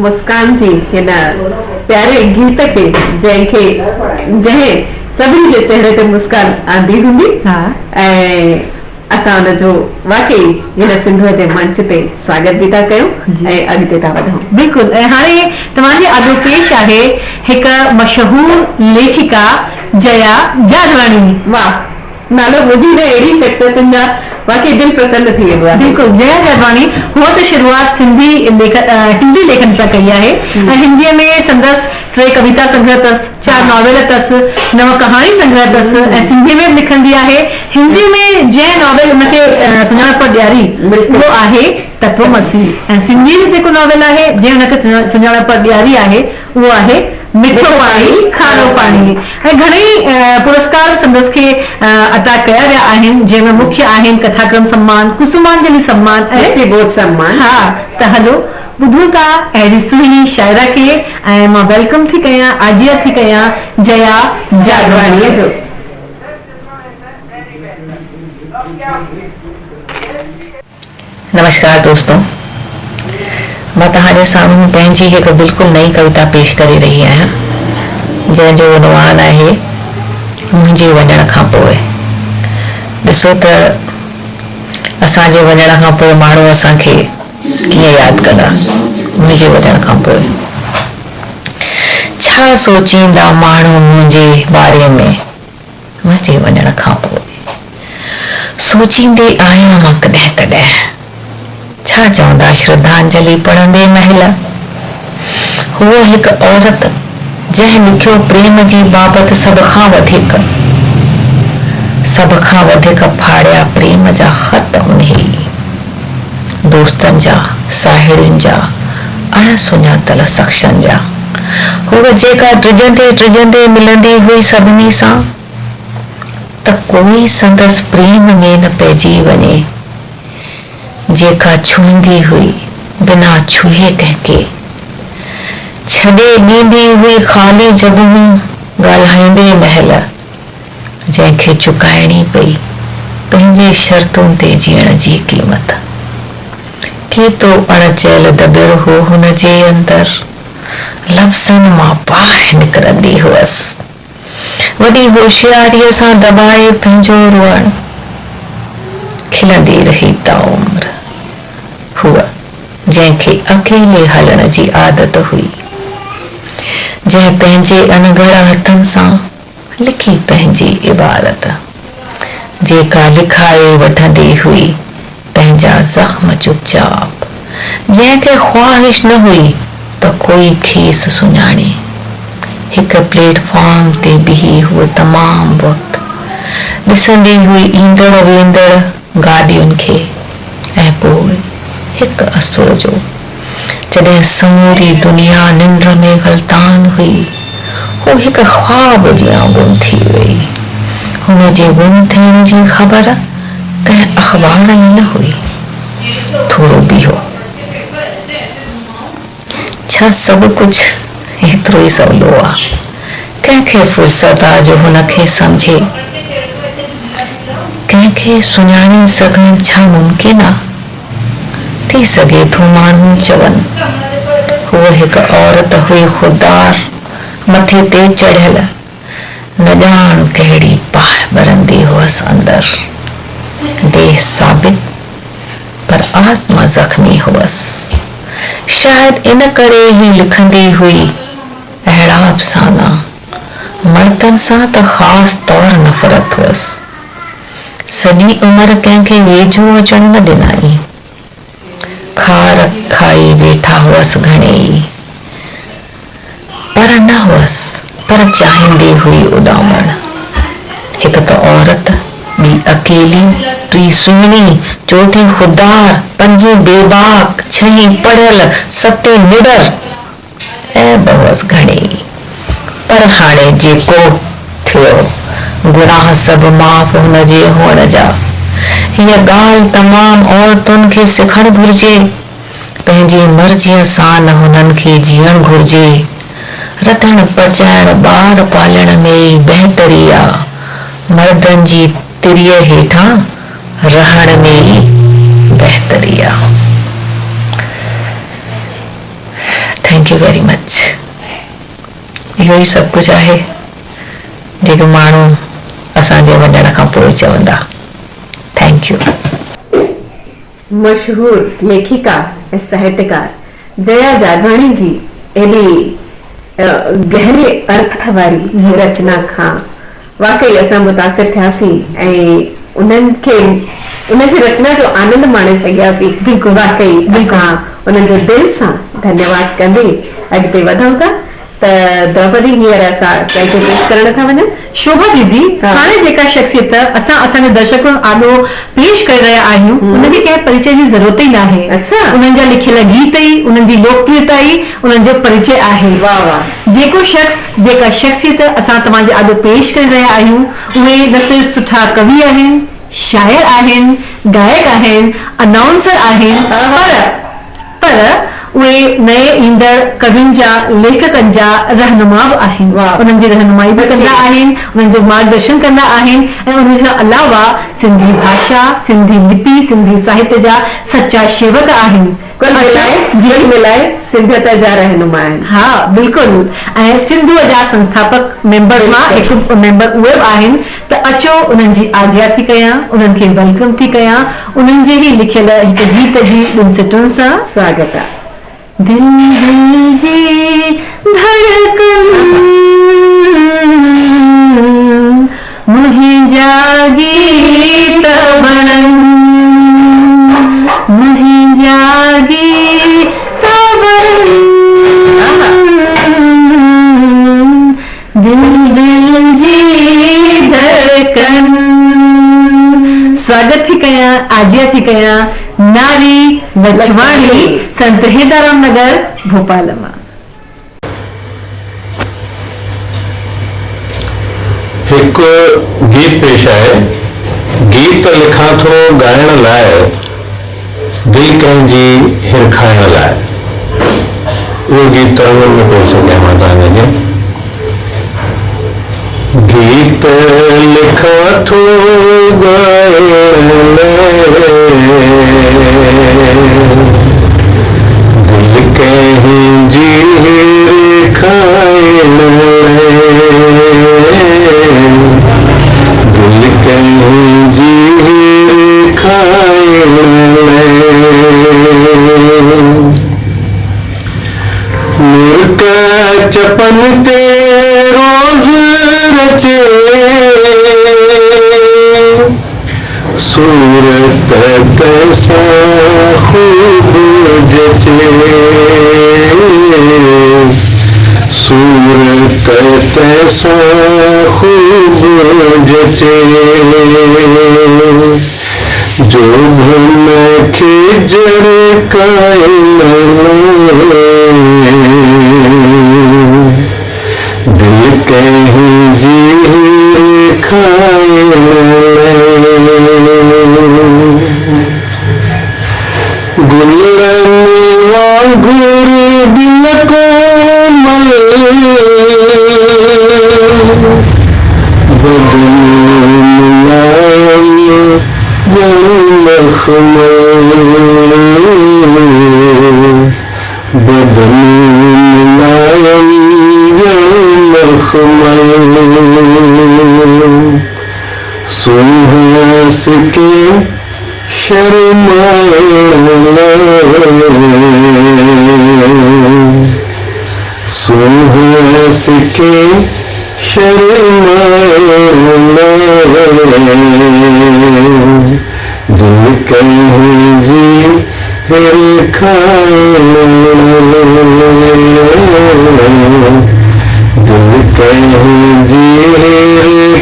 मुस्कान जी हिन प्यारे गीत खे जंहिं सभिनी जे चेहरे ते मुस्कान आंदी हूंदी ऐं असां हुनजो वाकई हिन सिंधु जे मंच ते स्वागत बि था कयूं ऐं अॻिते था वधूं। बिल्कुलु। ऐं हाणे तव्हांजे आॻो पेश आहे हिकु मशहूर लेखिका जया जादवानी। वाह, नालो ॿुधी न अहिड़ी शख़्सियतुनि जा वाकई दिलि प्रसन्न थी वेंदो आहे। बिल्कुलु। जया जादवानी हुअ त शुरूआत हिंदी लेखन सां कई आहे ऐं हिंदीअ में संदसि 3 कविता संग्रह अथसि, 4 नॉवेल अथसि, 9 कहाणी संग्रह अथसि ऐं सिंधी में लिखंदी आहे। हिंदी में जंहिं नॉवेल उनखे सुञाणप ॾियारी उहो आहे तत्वमसी ऐं सिंधी में जेको नॉवेल आहे जंहिं उनखे सुञाणप ॾियारी आहे उहो आहे मिठो पाणी खारो पाणी। ऐं घणेई पुरस्कार संदसि खे अता कया विया आहिनि, जंहिंमें मुख्य आहिनि कथाक्रम सम्मान, कुसुमांजलि सम्मान ऐं बोध सम्मान। हा, त हलो ॿुधूं था अहिड़ी सुहिणी शाइरा खे ऐं मां वेलकम थी कयां, आजिया थी कयां जया जादवानीअ जो। नमस्कार दोस्तों, मां तव्हांजे साम्हूं पंहिंजी हिकु बिल्कुलु नई कविता पेश करे रही आहियां जंहिंजो उनवान आहे मुंहिंजे वञण खां पोइ। ॾिसो त असांजे वञण खां पोइ माण्हू असांखे कीअं यादि कंदा। मुंहिंजे वञण खां पोइ छा सोचींदा माण्हू मुंहिंजे बारे में मुंहिंजे वञण खां पोइ। सोचींदी आहियां मां कॾहिं कॾहिं छा चवंदा श्रद्धांजलि पढ़ंदे महिल। हूअ हिकु औरत जंहिं लिखियो प्रेम जी बाबति सभ खां वधीक फाड़िया प्रेम जा ख़त उन्ही दोस्तनि जा, साहेड़ियुनि जा, अणसुञातल शख़्सनि जा। हूअ जेका टिजंदे मिलंदी हुई सभिनी सां त कोई संदसि प्रेम में न पइजी वञे, जेका छुईंदी हुई बिना छुए कंहिंखे, छॾे ॾींदी हुई ख़ाली जॻहूं ॻाल्हाईंदे महिल, जंहिंखे चुकाइणी पई पंहिंजे शर्तुनि ते जीअण जी क़ीमत। केतिरो अणचयल दॿियल हो हुनजे अंदर, लफ़्ज़नि मां बाहि निकिरंदी हुअसि, वॾी होशियारीअ सां दॿाए पंहिंजो रुअण, खिलंदी रही ताउम्र। हुअ जंहिंखे अकेले हलण जी आदत हुई, जंहिं पंहिंजे अनगढ़ हथनि सां लिखी पंहिंजी इबारत, जेका लिखाए वठंदी हुई पंहिंजा ज़ख्म चुपचाप, जंहिंखे ख्वाहिश न हुई त कोई खेसि सुञाणे। हिकु प्लेटफॉर्म ते बीही हुअ तमामु वक़्तु ॾिसंदी हुई ईंदड़ वेंदड़ गाॾियुनि खे ऐं पोइ हिकु असुर जो, जॾहिं समूरी दुनिया निंड में गलतान हुई, हू हिकु ख्वाब जीअं गुम थी वई। हुनजे गुम थियण जी ख़बर कंहिं अख़बार में न हुई। थोरो बीहो, छा सभु कुझु एतिरो ई सवलो आहे? कंहिंखे फुर्सत आहे जो हुनखे सम्झे, कंहिंखे सुञाणे सघनि छा मुमकिन आहे? थी सघे थो माण्हू चवनि हूअ हिकु औरत हुई खुदार मथे ते चढ़ियल, न ॼाण कहिड़ी बाहि भरंदी हुअसि अंदर, देह साबित पर आत्मा ज़ख्मी हुअसि। शायदि इन करे ही लिखंदी हुई अहिड़ा अफ़साना, मर्दनि सां त ख़ासि तौर नफ़रत हुअसि। सॼी उमिरि कंहिंखे वेझो अचण न ॾिनाई, खार खाई वेठा हुअसि घणेई, पर न हुअसि, पर चाहींदी हुई उॾामण। हिकु त औरत, ॿी अकेली, टी सुहिणी, चौथी खुदार, पंजी बेबाक, छहीं पढ़ियल, सती निडर, ऐं हुअसि घणेई। पर हाणे जेको थियो, गुनाह सभु माफ़ हुनजे हुअण जा। हीअ ॻाल्हि तमामु औरतुनि खे सिखणु घुरिजे, पंहिंजी मर्ज़ीअ सां न हुननि खे जीअण घुरिजे। रधण पचाइण ॿार पालण में ई बहितरी आहे, मर्दनि जी तिरीअ हेठां रहण में ई बहितरी आहे। Thank U very much. इहो ई सभु कुझु आहे जेको माण्हू असांजे वञण खां पोइ चवंदा। Thank U. मशहूर लेखिका ऐं साहित्यकार जया जाधवाणी जी एॾी गहरे अर्थ वारी रचना खां वाकई असां मुतासिर थियासीं ऐं उन्हनि खे उनजी रचना जो आनंद माणे सघियासीं। बिल्कुलु वाकई असां उन्हनि जो दिलि सां धन्यवाद कंदे अॻिते वधूं था। त द्रौपदी हींअर असां कंहिंखे पेश करण था वञूं। शोभा दीदी, हाणे जेका शख्सियत असां असांजे दर्शकनि आॾो पेश करे रहिया आहियूं उनखे कंहिं परिचय जी ज़रूरत ई न आहे। अच्छा, उन्हनि जा लिखियल गीत ई, उन्हनि जी लोकप्रियता ई उन्हनि जो परिचय आहे। वाह वाह। जेको शख्स जेका शख्सियत असां तव्हांजे आॾो पेश करे रहिया आहियूं उहे न सिर्फ़ सुठा कवि आहिनि, शाइर आहिनि, गायक आहिनि, अनाउंसर आहिनि, पर उहे नए ईंदड़ कवियुनि जा लेखकनि जा रहनुमा बि आहिनि। उन्हनि जी रहनुमाई बि कंदा आहिनि, उन्हनि जो मार्गदर्शन कंदा आहिनि ऐं उन खां अलावा सिंधी भाषा, सिंधी लिपि, सिंधी साहित्य जा सच्चा शेवक आहिनि। कुल मिलाए सिंधियत जा रहनुमा आहिनि। हा बिल्कुलु। ऐं सिंधूअ जा संस्थापक मेंबर मां हिकु मेंबर उहे बि आहिनि। त अचो उन्हनि जी आजिया थी कयां, उन्हनि खे वेलकम थी कयां, उन्हनि जे ई लिखियल हिकु गीत जी ॿिनि सिटुनि सां स्वागत आहे। दिल दिल जी धड़कन मुझे जागी तबन, मुझे जागी तबन, दिल दिल जी धड़कन। स्वागत थी कयां, आजिया थी कयां नारी लक्ष्मणी संत हेदाराम नगर भोपाल मां। हिकु गीत पेश आहे। गीत लिखां थो ॻाइण लाइ, दिलि कंहिंजी हिरखाइण लाइ। उहो गीत तरंगनि में पेश कयां मां तव्हांखे। गीत लिखां थो ॻाइण दिल कंहिंजी हिरखाइण, दिल कंहिंजी हिरखाइण। मुर्क चपन ते रोज़ रचे, सूरत तैसा खूब जचे, सूरत तैसा खूब जचे, जो भन खे जड़काए दिल कंहिंजी हिरखाइण। गुलनि वांगुर दिल कोमल, बदन मुलायम मखमल, बदन मुलायम मखमल, सुहास के शर्माए, सुहास के शर्माए, दिल कंहिंजी हिरखाइण, दिल कंहिंजी हिरखाइण।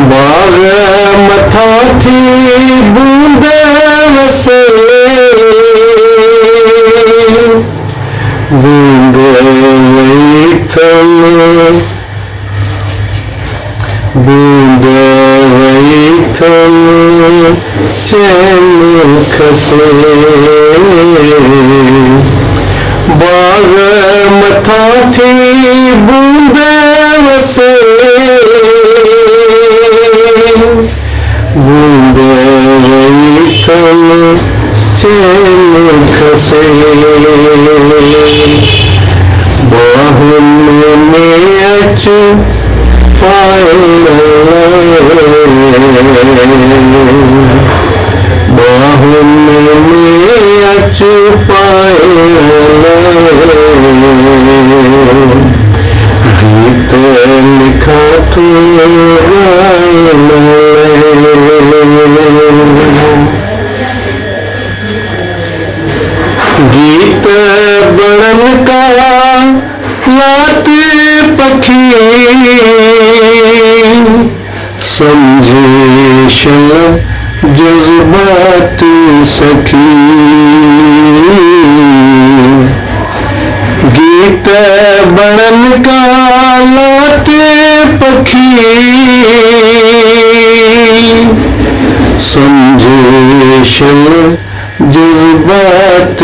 बाग मथा थी बूंद वसे, बूंद वई थम, बूंद वई थम चैन खसे, बाग मथा थी बूंद वसे, बूंद वई थम चैन खसे बाहुन में अचु पाए बाहुन में अचु पाए गीत लिखा तू गीत बड़न का लाते पखी समझेश जज्बात सखी गीत बड़न का लाते पखी समझेश जज्बात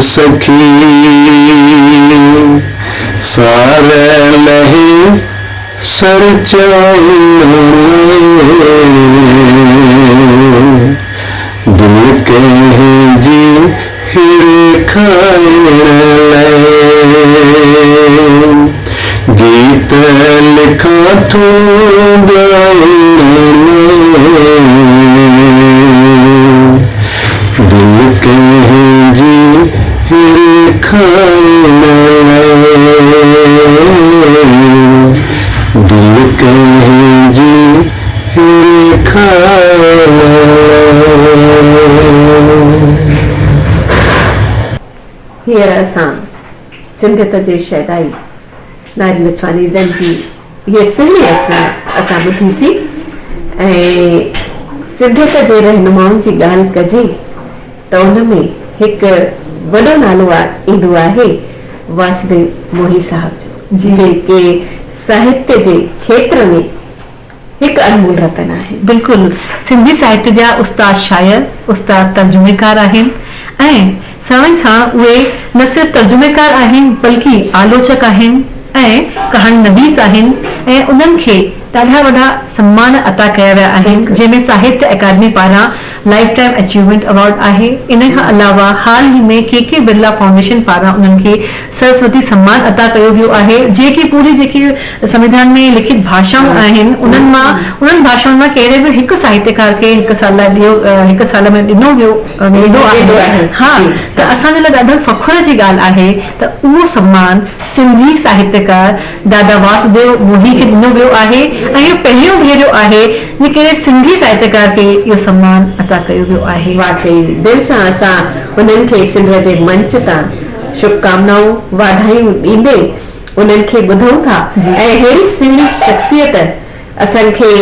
सखी सारे लहे सर दिल के जी हिर खाए गीत लिखा तू दिल के जी हिर खाए दिल के जी हिर खाए। हींअर असां सिंधियत जे शहदाई नारी लछवानी जन जी इहे सुहिणी रचना असां ॿुधीसीं ऐं सिंधियत जे रहनुमाउनि जी ॻाल्हि कजे त उन में हिकु वॾो नालो ईंदो आहे वासुदेव मोही साहब जो जेके साहित्य जे खेत्र में हिकु अनमोल रतन आहे। बिल्कुलु सिंधी साहित्य जा उस्ताद शायर उस्ताद तर्जुमेकार आहिनि ऐं साण ई साण उहे न सिर्फ़ तर्जुमेकार आहिनि बल्कि आलोचक आहिनि ऐं कहाणी नवीस आहिनि ऐं उन्हनि खे ॾाढा वॾा सम्मान अता कया विया आहिनि जंहिंमें साहित्य अकादमी पारां लाइफ टाइम अचीवमेंट अवार्ड आहे। इन खां अलावा हाल ई में के बिरला फाउंडेशन पारां उन्हनि खे सरस्वती सम्मान अता कयो वियो आहे जेकी पूरी जेकी संविधान में लिखित भाषाऊं आहिनि उन्हनि भाषाउनि मां कहिड़े बि हिकु साहित्यकार खे हिकु साल में ॾिनो वियो वेंदो आहे। हा त असांजे लाइ ॾाढो फ़ख्र जी ॻाल्हि आहे त उहो सम्मान सिंधी साहित्यकार दादा वासुदेव मोही खे ॾिनो वियो आहे ऐं इहो पहिरियों भेरो आहे जेके सिंधी साहित्यकार खे इहो सम्मान अता कयो वियो आहे। वाकई दिल सां असां उन्हनि खे सिंध जे मंच तां शुभकामनाऊं वाधायूं ॾींदे उन्हनि खे ॿुधूं था ऐं अहिड़ी सुहिणी शख़्सियत असांखे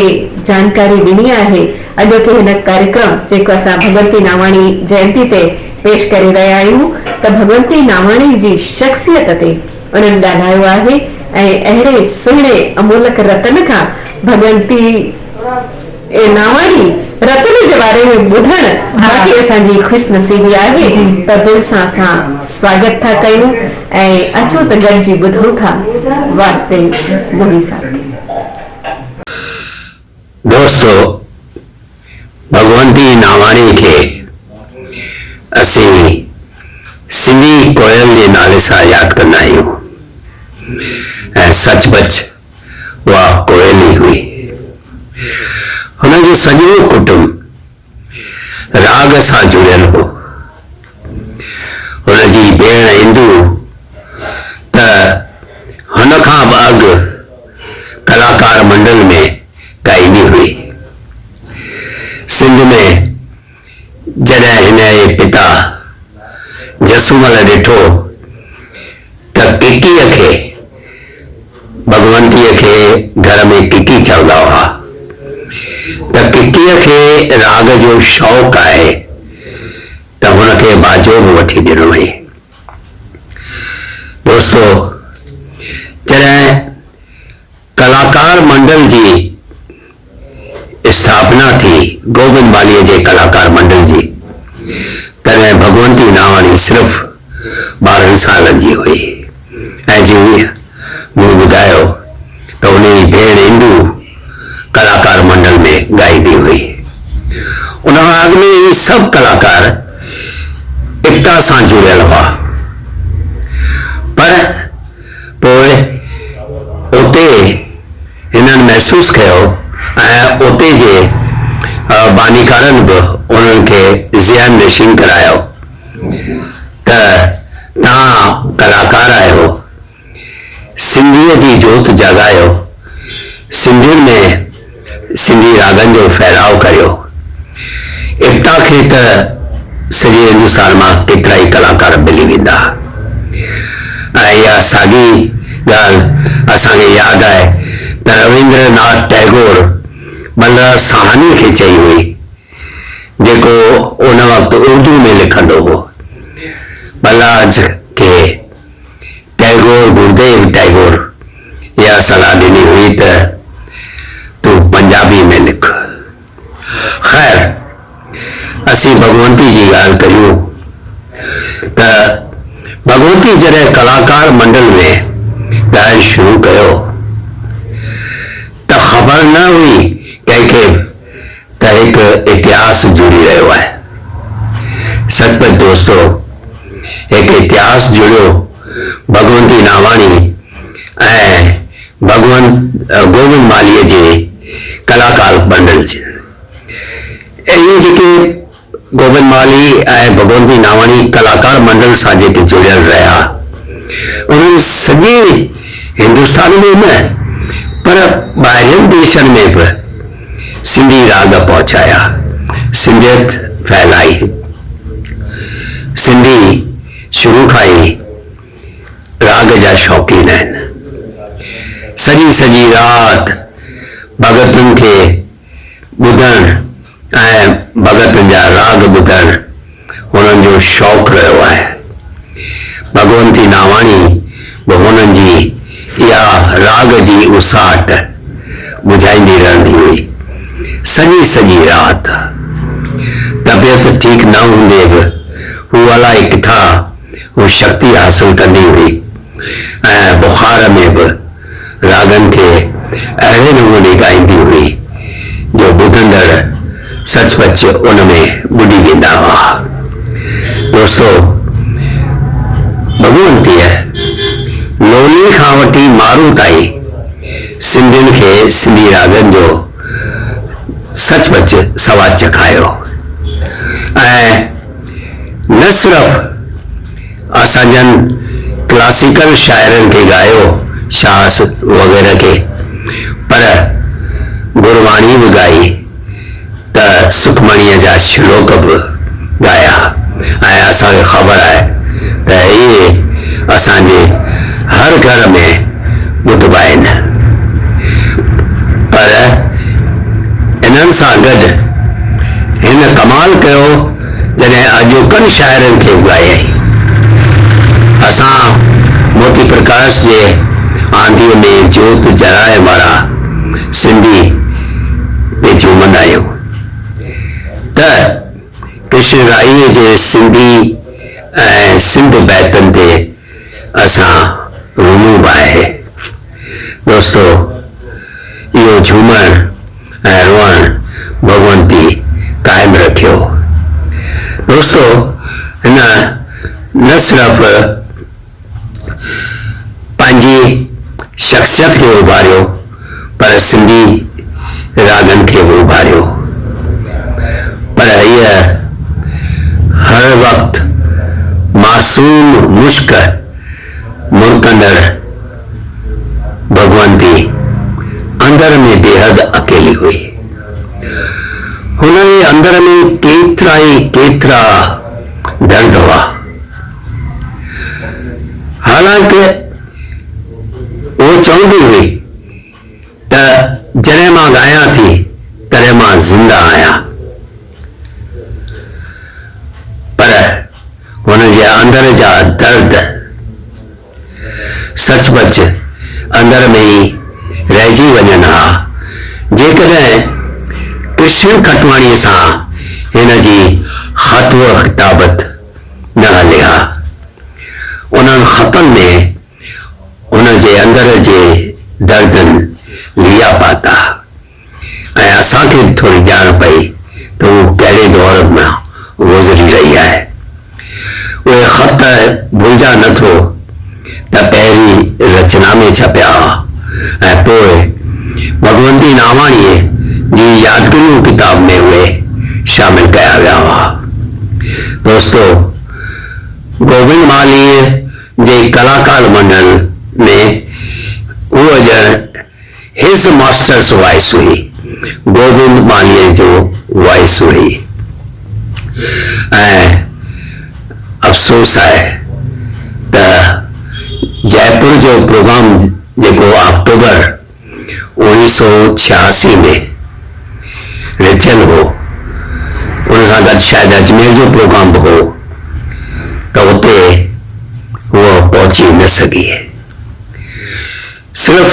जानकारी ॾिनी आहे। अॼोके हिन कार्यक्रम जेको असां भगवंती नावाणी जयंती ते पेश करे रहिया आहियूं त भगवंती नावाणी जी शख़्सियत ते उन्हनि ॻाल्हायो आहे ऐं अहिड़े सुहिणे अमोलक रतन खां भगवंती नावाणी रतन जे बारे में ॿुधण बाक़ी असांजी ख़ुशि नसीबी आहे त दिल सां असां स्वागत था कयूं ऐं अचो त गॾिजी ॿुधूं था वासुदेव मोही साहब। दोस्तों भगवंती नावाणी खे असीं सिंधी कोयल जे नाले सां यादि कंदा आहियूं ऐं सचपच उहा कोयल ई हुई। हुनजो सॼो कुटुंब राग सां जुड़ियल हो। हुनजी भेण इंदू त हुन खां बि अॻु कलाकार मंडल में ॻाईंदी हुई। सिंध में जॾहिं हिन जे पिता जसूमल ॾिठो त किकीअ खे भगवंतीअ खे घर में किकी चवंदा हुआ त किकीअ खे राग जो शौक़ु आहे त हुनखे बाजो बि वठी ॾिनो हुई। दोस्तो जॾहिं कलाकार मंडल जी स्थापना थी गोविंद बालीअ जे कलाकार मंडल जी तॾहिं भगवंती नावाणी सिर्फ़ 12 सालनि जी हुई ऐं जीअं मूं ॿुधायो त उन जी भेण इंदू कलाकार मंडल में ॻाईंदी हुई। उन खां अॻु में सभु कलाकार एकता सां जुड़ियल हुआ, पर पोइ उते हिननि महसूस कयो ऐं उते जे बानीकारनि बि उन्हनि खे ज़हन नशीन करायो त तव्हां कलाकार आहियो, सिंधीअ जी जोत जगायो, सिंधियुनि में सिंधी रागनि जो फैलाव करियो। एकता खे त सॼे हिंदुस्तान मां केतिरा ई कलाकार मिली वेंदा ऐं इहा साॻी ॻाल्हि असांखे यादि आहे त रविंद्रनाथ टैगोर बलराज साहनी खे चई हुई, जेको उन वक़्तु उर्दू में लिखंदो हो। बलराज खे टैगोर, गुरुदेव टैगोर इहा सलाह ॾिनी हुई त तूं पंजाबी में लिख। ख़ैर, असीं भगवंती जी ॻाल्हि कयूं त भगवंती जॾहिं कलाकार मंडल में ॻाइणु शुरू कयो त ख़बर न हुई कंहिंखे त हिकु इतिहास जुड़ी रहियो आहे। सचमुच दोस्तो, हिकु इतिहास जुड़ियो भगवंती नावाणी ऐं गोविंद मालीअ जे कलाकार मंडल जे। इहे जेके गोविंद माली ऐं भगवंती नावाणी कलाकार मंडल सां जेके जुड़ियल रहिया, उन्हनि सॼे हिंदुस्तान में न पर ॿाहिरियुनि देशनि में बि सिंधी राग पहुचाया, सिंधियत फैलाई। सिंधी शुरू खां ई राग जा शौक़ीन आहिनि। सॼी सॼी राति भगतनि खे ॿुधणु ऐं भगतनि जा राग ॿुधणु हुननि जो शौक़ु रहियो आहे। भगवंती नावाणी बि हुननि जी इहा राग जी उसाट ॿुधाईंदी रहंदी हुई सॼी सॼी राति। तबियत ठीकु न हूंदे बि हू अलाए किथां हू शक्ति हासिल कंदी हुई ऐं बुखार में बि रागनि खे अहिड़े नमूने ॻाईंदी हुई जो ॿुधंदड़ सचमुच उन में ॿुॾी वेंदा हुआ। दोस्तो, भगवंतीअ लोली खां वठी मारू ताईं सिंधियुनि खे सिंधी रागनि जो सचमुच सवादु चखायो ऐं न सिर्फ़ असांजनि क्लासिकल शाइरनि खे ॻायो, शास वग़ैरह खे, पर गुरबाणी बि ॻाई त सुखमणीअ जा श्लोक बि ॻाया ऐं असांखे ख़बर आहे त इहे असांजे हर घर में ॿुधबा आहिनि। पर इन्हनि सां गॾु हिन कमाल कयो जॾहिं अॼोकनि शाइरनि खे ॻायई। असां मोती प्रकाश जे आंधीअ में जोत जराइण वारा सिंधी ते झूमंदा आहियूं त कृष्ण राईअ जे सिंधी ऐं सिंध बैतनि ते असां रुनू बि आहे। दोस्तो, इहो झूमण ऐं रोअण भगवंती कायम रखियो। दोस्तो, हिन न सिर्फ़ पंहिंजी शख्सियत खे उभारियो पर सिंधी रागनि खे बि उभारियो। पर हीअ हर वक़्तु मासूम मुश्क मुरकंदड़ भगवंती अंदर में बेहद अकेली हुई। हुनजे अंदर में केतिरा दर्द हुआ। हालांकि वो चवंदी हुई त जॾहिं मां ॻायां थी तॾहिं मां ज़िंदा आहियां, पर हुनजे अंदर जा दर्द सचमुच अंदर में ई रहिजी वञनि हा जेकॾहिं कृष्ण खटवाणीअ सां हिन जी ख़तव किताबत न हले हा। उन्हनि ख़तनि में हुनजे अंदर जे दर्दनि लिया पाता ऐं असांखे थोरी ॼाण पई त उहो कहिड़े दौर मां गुज़री रही आहे। उहे ख़त भुलिजा नथो त पहिरीं रचना में छपिया हुआ ऐं पोइ भगवंती नावाणीअ जी यादगिरियूं किताब में उहे शामिल कया विया हुआ। दोस्तों, गोविंद मालीअ जे कलाकार मंडल में उहा ॼण हिज मास्टर्स वॉइस हुई, गोविंद मालीअ जो वॉइस हुई। ऐं अफ़सोस आहे त जयपुर जो प्रोग्राम जेको अक्टूबर 1986 में रिथियल हो, उन सां गॾु शायदि अजमेर जो प्रोग्राम हो, त उते उहो पहुची न सघी। सिर्फ़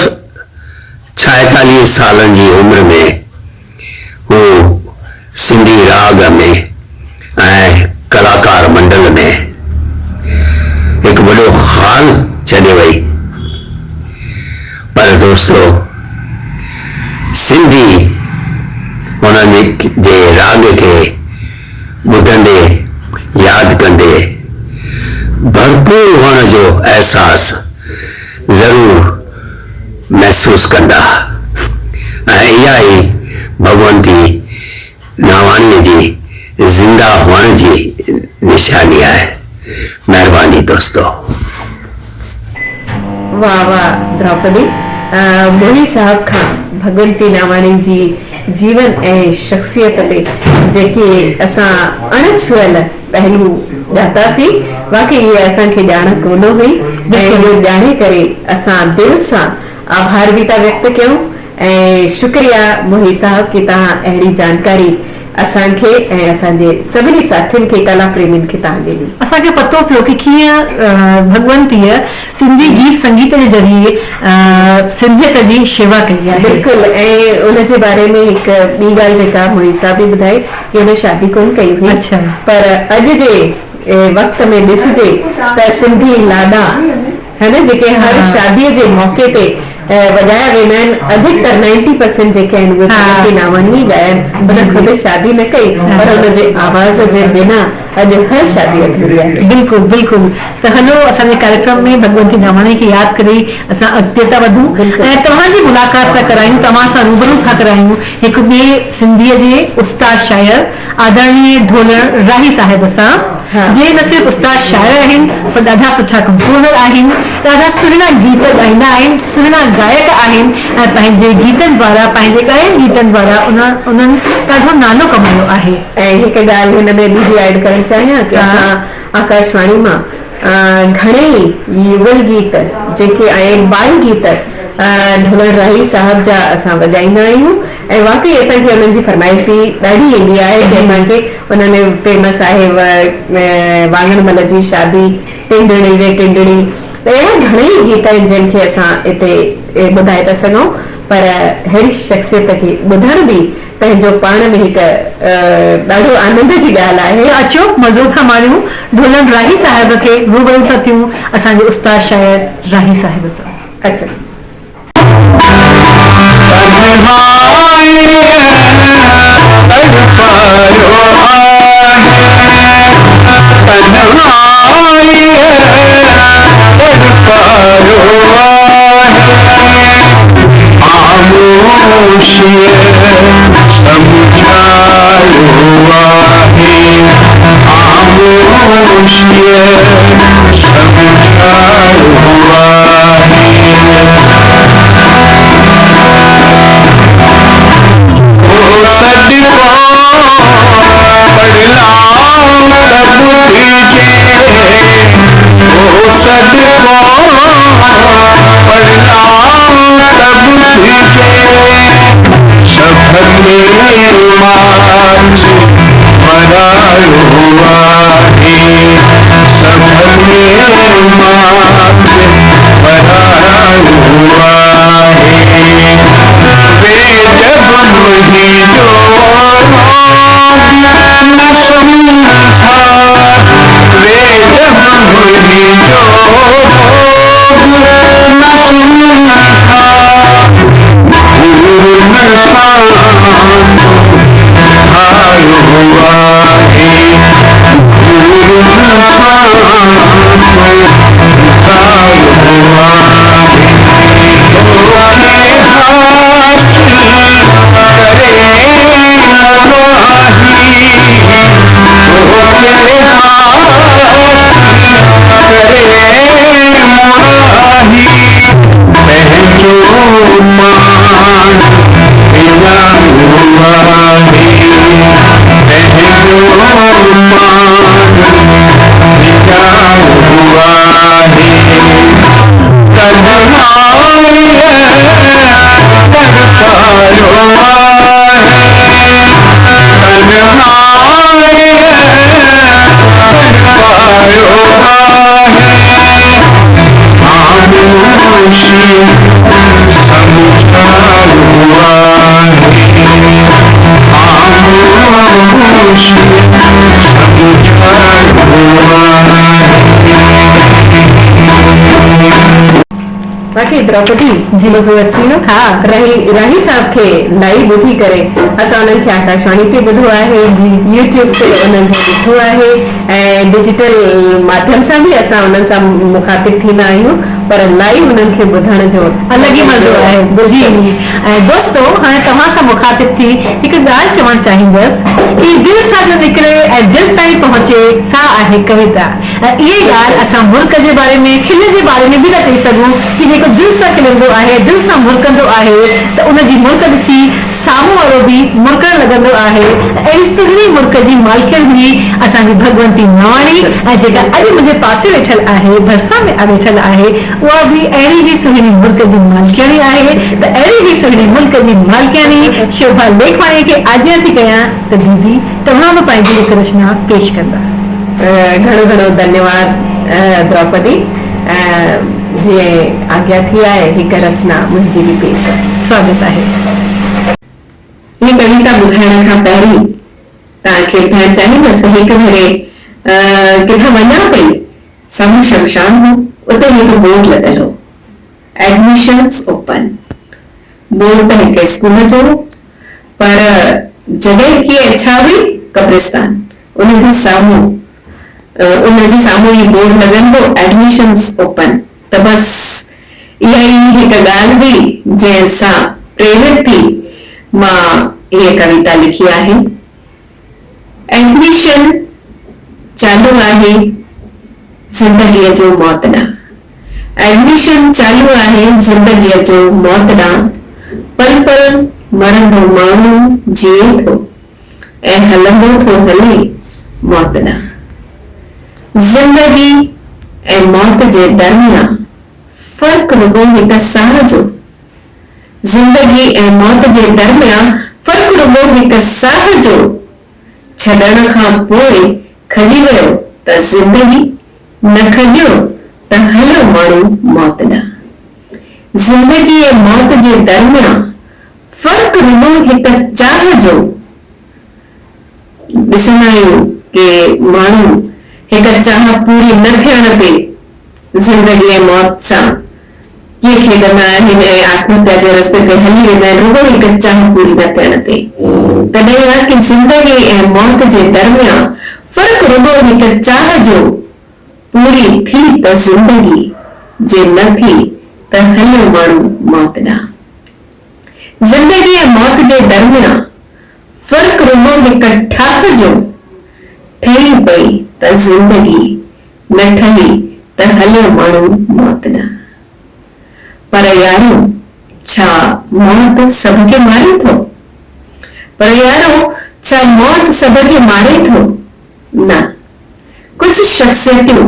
46 सालनि जी उम्र में हू सिंधी राग में ऐं कलाकार मंडल में हिकु वॾो हाल छॾे वई। पर दोस्तों, सिंधी उन्हनि जे राग खे ॿुधंदे यादि कंदे भरपूर हुअण जो एहसास ज़रूर महसूस कंदा ऐं इहा ई भगवंती नावाणीअ जी ज़िंदा हुअण जी निशानी आहे। महिरबानी दोस्तों। वाह वाह द्रौपदी, मोही साहब खां भगवंती नावाणी जी जीवन ऐं शख्सियत ते जेके असां अणछुअल पहलू ॼातासीं, वाकई इहा असांखे ॼाण कोन हुई ऐं इहो ॼाणे करे असां दिलि सां आभार भी था व्यक्त कयूं ऐं शुक्रिया मोही साहब कि तव्हां अहिड़ी जानकारी असांखे ऐं असांजे सभिनी साथियुनि खे कला प्रेमियुनि खे तव्हां ॾिनी। असांखे पतो पियो कि कीअं भगवंतीअ सिंधी गीत संगीत जे ज़रिए सिंधियत जी शेवा कई आहे। बिल्कुलु, ऐं उनजे बारे में हिकु ॿी ॻाल्हि जेका मोही साहब बि ॿुधाई कि हुन शादी कोन कई हुई। अच्छा। पर अॼु जे वक़्त में ॾिसजे त सिंधी लाॾा है न, जेके हर शादीअ जे मौके ते वॼाया वेंदा आहिनि, अधिकतर 90% जेके आहिनि उहे भगवंती नावाणी ॻाया आहिनि। हुन ख़ुदि शादी न कई पर हुनजे आवाज़ जे बिना अॼु हर शादी अधूरी आहे। बिल्कुलु बिल्कुलु। त हलो, असांजे कार्यक्रम में भगवंती नावाणी खे यादि करे असां अॻिते था वधूं ऐं तव्हांजी मुलाक़ात था करायूं, तव्हां सां रूबरू था करायूं हिकु ॿिए सिंधीअ जे उस्ताद शायर आदरणीय ढोलर राही साहिब सां, जे न सिर्फ़ु उस्ताद शायर आहिनि पर ॾाढा सुठा कंपोज़र आहिनि, ॾाढा सुहिणा गीत ॻाईंदा आहिनि, सुहिणा गायक आहिनि ऐं पंहिंजे गीतनि द्वारा, पंहिंजे ॻायल गीतनि द्वारा उन्हनि ॾाढो नालो कमायो आहे। ऐं हिकु ॻाल्हि हिन में बि ऐड करणु चाहियां कि असां आकाशवाणी मां घणेई युगल गीत जेके आहिनि, बाल गीत ढोलर राही साहब जा असां वॼाईंदा आहियूं ऐं वाकई असांखे उन्हनि जी फरमाइश बि ॾाढी ईंदी आहे कि असांखे उन्हनि फेमस आहे वांगणमल जी शादी, टिंडड़ी वे टिंडड़ी, त अहिड़ा घणेई गीत आहिनि जिन खे असां हिते ॿुधाए था सघूं। पर अहिड़ी शख्सियत खे ॿुधण बि पंहिंजो पाण में हिकु ॾाढो आनंद जी ॻाल्हि आहे। अचो, मज़ो था माणियूं, ढोलर राही साहिब खे रूबरू था थियूं असांजे उस्ताद शायर राही साहिब सां। अच्छा। सब में बाक़ी द्रौपदी जी मज़ो अची वियो। हा। राही साहब खे लाइव ॿुधी करे असां उन्हनि खे आकाशवाणी ते ॿुधो आहे, यूट्यूब ते उन्हनि जो ॾिठो आहे ऐं डिजिटल माध्यम सां बि असां उन्हनि सां मुखातिब थींदा आहियूं, पर लाइव उन्हनि खे ॿुधण जो अलॻि ई मज़ो आहे। जी ऐं दोस्तो हाणे तव्हां सां मुखातिब थी हिकु ॻाल्हि चवणु चाहींदसि कि दिलि सां जो निकिरे ऐं दिलि ताईं पहुचे सा आहे कविता। इहे ॻाल्हि असां मुल्क जे बारे में खिल जे बारे में बि न चई सघूं कि जेको दिलि सां खिलंदो आहे, दिलि सां मुरकंदो आहे त उनजी मुल्क ॾिसी साम्हूं वारो बि मुरकण लॻंदो आहे। अहिड़ी सुहिणी मुल्क जी मालिकिन हुई असांजी भगवंती नावाणी ऐं जेका अॼु मुंहिंजे पासे वेठल आहे, भरिसां में वेठल आहे, उहा बि अहिड़ी ई सुहिणी मुल्क जी मालिकियाणी आहे। त अहिड़ी ई सुहिणी मुल्क जी मालिकियाणी शोभा लेखवाणी खे आजियां थी कयां त दीदी तव्हां बि पंहिंजी हिकु रचना पेश कंदा। घणो घणो धन्यवाद द्रौपदी। जीअं आज्ञा थी आहे हिकु रचना मुंहिंजी बि पेश स्वागत आहे। हीअ कविता ॿुधाइण खां पहिरीं तव्हांखे ॿुधाइणु चाहींदसि त हिकु भेरे किथां वञा पई, साम्हूं शमशान हो, उते हिकु बोर्ड लॻल हो, एडमिशन्स ओपन। बोर्ड त हिकु स्कूल जो, पर जॾहिं की इच्छा हुई कब्रिस्तान, उनजे साम्हूं ई बोर्ड लॻल हो, एडमिशन्स ओपन। त बस इहा ई हिकु ॻाल्हि हुई जंहिंसां प्रेरित थी मां हीअ कविता लिखी आहे। एडमिशन चालू आहे ज़िंदगीअ जो मौत ॾांहुं। एडमिशन चालू आहे ज़िंदगीअ जो मौत ॾांहुं। पल पल मरंदो माण्हू जिए थो ऐं हलंदो थो हले मौत ॾांहुं। ज़िंदगी ऐं मौत जे दरमियान फ़र्क़ु रुॻो हिकु साह जो। ज़िंदगी ऐं मौत जे दरमियान फ़र्क़ु रुॻो हिकु साह जो। छॾण खां पोइ खॼी वियो त ज़िंदगी, न खॼियो त हलियो माण्हू मौत ॾांहुं। ज़िंदगी ऐं मौत जे दरमियान फ़र्क़ु रुॻो हिकु चाह जो। ॾिसंदा आहियूं कि माण्हू हिकु चाह पूरी न थियण ते ज़िंदगी ऐं मौत सां कीअं खेॾंदा आहिनि ऐं आत्महत्या जे रस्ते ते हली वेंदा आहिनि, रुॻो हिकु चाह पूरी न थियण ते। तॾहिं आहे कि ज़िंदगी ऐं मौत जे दरमियान फ़र्क़ु रुॻो हिकु चाह जो। पूरी थी त ज़िंदगी, जे न थी त हलियो माण्हू मौत ॾांहुं। ज़िंदगी ऐं मौत जे दरमियान फ़र्क़ु रुॻो हिकु ठाह जो। ठही पई त ज़िंदगी, न ठही त हलियो माण्हू मौत ॾांहुं। पर यारो छा मौत सभ खे मारे थो? पर यारो छा मौत सभ खे मारे थो? न, कुझु शख़्सियतूं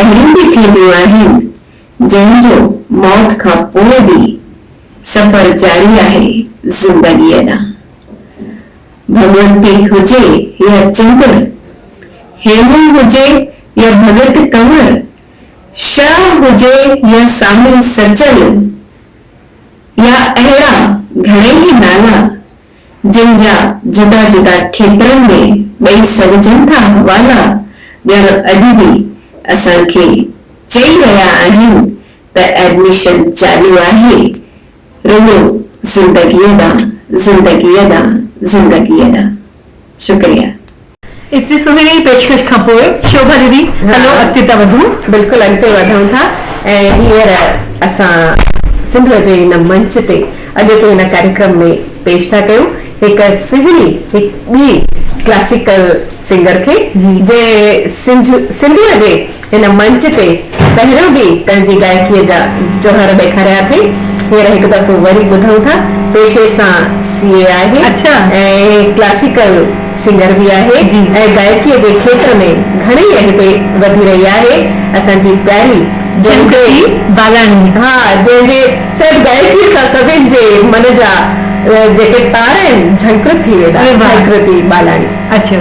अहिड़ियूं बि थींदियूं आहिनि जंहिंजो मौत खां पोइ बि सफ़र जारी आहे ज़िंदगीअ ॾांहुं। भगवंती हुजे या चंद्र, हेमू हुजे या भगत कंवर, शाह हुजे या सामिल सचल, या अहिड़ा घणेई नाला जिन जा जुदा जुदा खेत्रनि में ॾेई सघजनि था हवाला, ॼण अॼु बि असांखे चई रहिया आहिनि त एडमिशन चालू आहे रुॻो ज़िंदगीअ ॾांहुं, ज़िंदगीअ ॾांहुं, ज़िंदगीअ ॾांहुं। शुक्रिया। एतिरी सुहिणी पेशकश खां पोइ शोभा दीदी हलो अॻिते था वधूं। बिल्कुलु अॻिते वधूं था ऐं हींअर असां सिंधु जे हिन मंच ते अॼु के हिन कार्यक्रम में पेश था कयूं हिकु सुहिणी ॿी क्लासिकल सिंगर खे जे सिंधुअ जे हिन मंच ते पहिरियों बि पंहिंजी गायकीअ जा जोहर ॾेखारिया अथई। हींअर हिकु दफ़ो वरी ॿुधूं था। पेशे सां सीए आहे ऐं क्लासिकल सिंगर बि आहे ऐं गायकीअ जे खेत्र में घणेई अॻिते वधी रही आहे। असांजी प्यारी जंहिंजे बालाणी जंहिंजे शायदि गायकीअ सां सभिनि जे मन जा जेके तार आहिनि झंकृत थी वेंदा। झंकृती बालाणी। अच्छा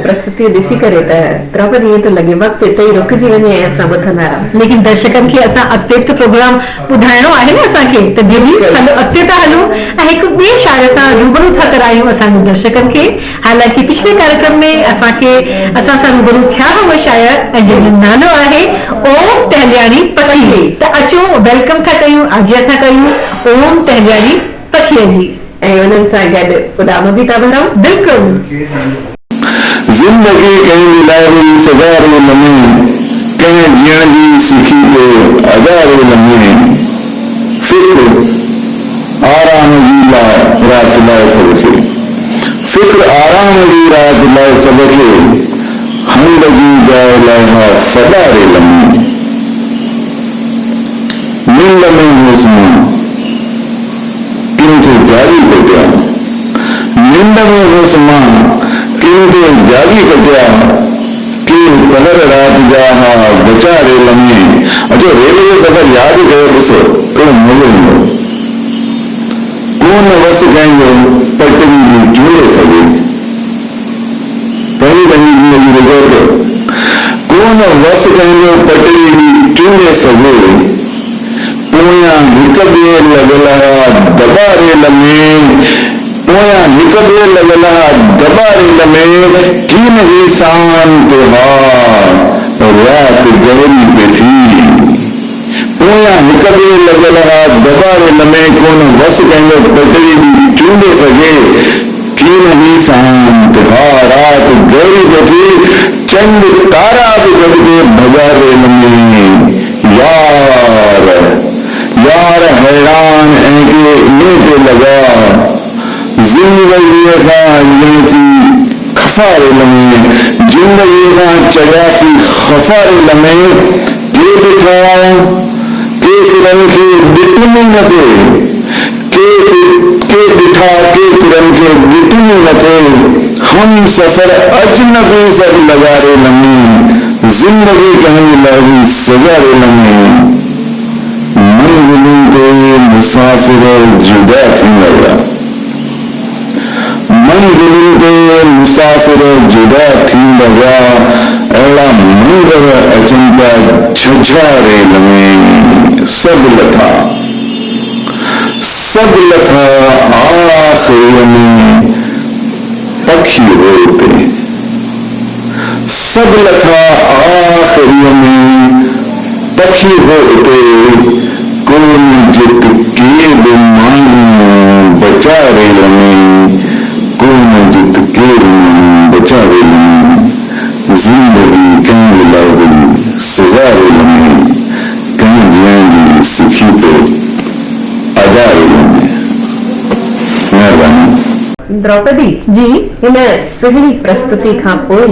प्रस्तुतियूं ॾिसी करे त द्रौपदी ईअं थो लॻे वक़्तु हिते ई रुकिजी वञे ऐं असां ॿुधंदा रहूं। लेकिन दर्शकनि खे असां अॻिते बि प्रोग्राम ॿुधाइणो आहे न असांखे, त दीदी हलो अॻिते था हलूं ऐं हिकु ॿिए शायर सां रूबरू था करायूं असांजे दर्शकनि खे। हालांकि पिछले कार्यक्रम में असां सां रूबरू थिया हुआ शायर ऐं जंहिंजो नालो आहे ओम टहलियाणी पखी। त अचो वेलकम था कयूं, आजिया था कयूं ओम टहलियाणी पखीअ जी। ऐं उन्हनि सां गॾु उॾाम बि था भरूं। बिल्कुलु ज़िंदगी कंहिं लाइ बि सगारे लम्हे कंहिं जीअण जी सिखी पे अदारे लम्हे फिक्र आराम जी रात लाइ सबके फिक्र आराम जी रात लाइ सबके हम लगी जाए लाइहा सदारे लम्हे नींद में हुस्न किंतु जारी कटिया नींद में हुस्न किंतु जागी कटिया कि पहर रात जा बेचारे लम्हे अचो रेलवे जो सफ़र याद कयो ॾिसो कहिड़ो मज़ो ईंदो कोन वस कंहिंजो पटरी बि चूंडे सघे पहिरीं पंहिंजी ज़िंदगी रुगो थियो कोन वस कंहिंजो पटरी बि चूंडे सघे पोयां हिक ॿिए लॻल दॿारे लम्हे पोयां हिक ॿिए लॻल दॿारे लम्हे कीन ही सावन त्योहार रात गहरी पे थी पोयां हिक ॿिए लॻल दॿारे लम्हे कोन वस कंहिंजो पटरी बि चूंडे सघे कीन ही सावन त्योहार रात गहरी पे थी चंद तारा बि गॾिजे भॼारे लम्हे यार हैरान ऐं के ईअं पे लॻा ज़िंदगीअ खां ॼण थी खफ़ारे लम्हे ज़िंदगीअ खां चढ़िया थी खफ़ारे लम्हे के ॾिठा के तिरनि खे ॾिठनि न थिए के ॾिठा के तिरनि खे ॾिठनि न थिए हम सफ़र अजनबी सभु लॻारे लम्हे ज़िंदगी कंहिं लाइ बि सज़ारे लम्हे मंज़िलुनि ते मुसाफ़िर जुदा थींदा विया मंज़िलुनि ते मुसाफ़िर जुदा थींदा विया अहिड़ा मंज़र अचनि पिया झझारे लम्हे सभु लथा आख़िरीअ में पखी हो उते सभु लथा आख़िरीअ में पखी हो उते कोन जित के बि माण्हू बचारे लम्हे कोन जित के बि माण्हू बचारे लम्हे ज़िंदगी कंहिं लाइ बि सज़ारे लम्हे कंहिं जीअण जी सिखी पे अदारे लम्हे। महिरबानी। द्रौपदी जी हिन सुहिणी प्रस्तुति खां पोइ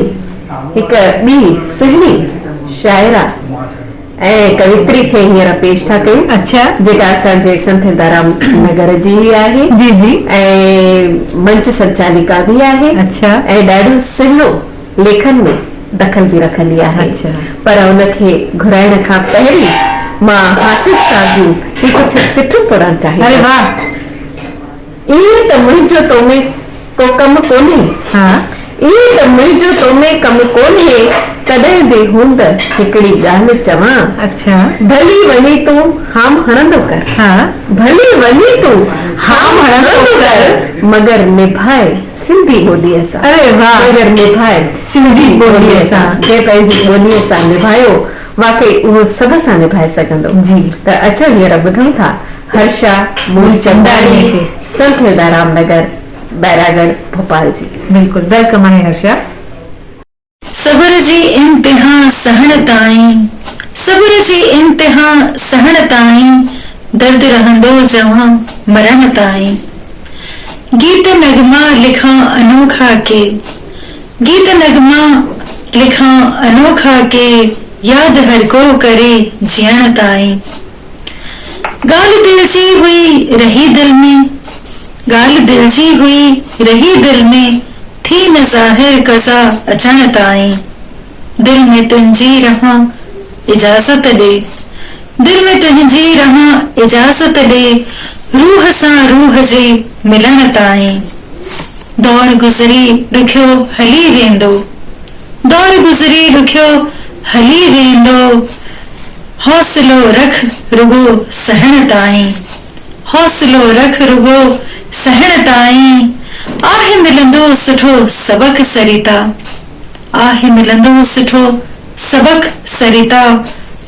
हिक ॿी सुहिणी शाइरा ऐं कवित्री खे हींअर पेश था कयूं। अच्छा जेका असांजे संत दाराम नगर जी आहे जी जी ऐं मंच संचालिका बि आहे। अच्छा ऐं ॾाढो सुहिणो लेखन में दखल बि रखंदी आहे। अच्छा पर उनखे घुराइण खां पहिरीं मां हासिल साहिब ही कुझु सिठो पढ़णु चाहियां। अरे वाह ईअं त मुंहिंजो तो में को कमु कोन्हे हाँ ईअं त मुंहिंजो तो में कमु कोन्हे कॾहिं बि हूंद हिकिड़ी ॻाल्हि चवां। अच्छा भली वञी तूं हाम हणंदो कर हाँ भली वञी तूं हाम हणंदो कर मगर निभाए सिंधी ॿोलीअ सां। अरे वाह मगर निभाए सिंधी ॿोलीअ सां जे पंहिंजी ॿोलीअ सां निभायो वाकई उहो सभ सां निभाए सघंदो। जी त अचो हींअर ॿुधूं था हर्षा मूलचंदानी संत दाराम नगर बैरागढ़ भोपाल जी। बिल्कुल वेलकम आहे हर्षा। सब्र जी इंतिहा सहण ताईं सब्र जी इंतिहा सहण ताईं दर्द रहंदो जवां मरण ताईं गीत नगमा लिखा अनोखा के गीत नगमा लिखा अनोखा के याद हर को करे जियण ताईं गाल दिल जी हुई रही दिल में गाल दिल जी हुई रही दिल में थी न ज़ाहिर कज़ा अचण ताईं दिल में तुंहिंजी रहां इजाज़त दे दिल में तुंहिंजी रहां इजाज़त दे रूह सां रूह जे मिलण ताईं दौर गुज़री ॾुखियो हली वेंदो दौर गुज़री ॾुखियो हली वेंदो हौसलो रख रुगो सहण ताईं हौसलो रख रुगो सहण ताईं आहे मिलंदो सुठो सबक सरिता आहे मिलंदो सुठो सबक सरिता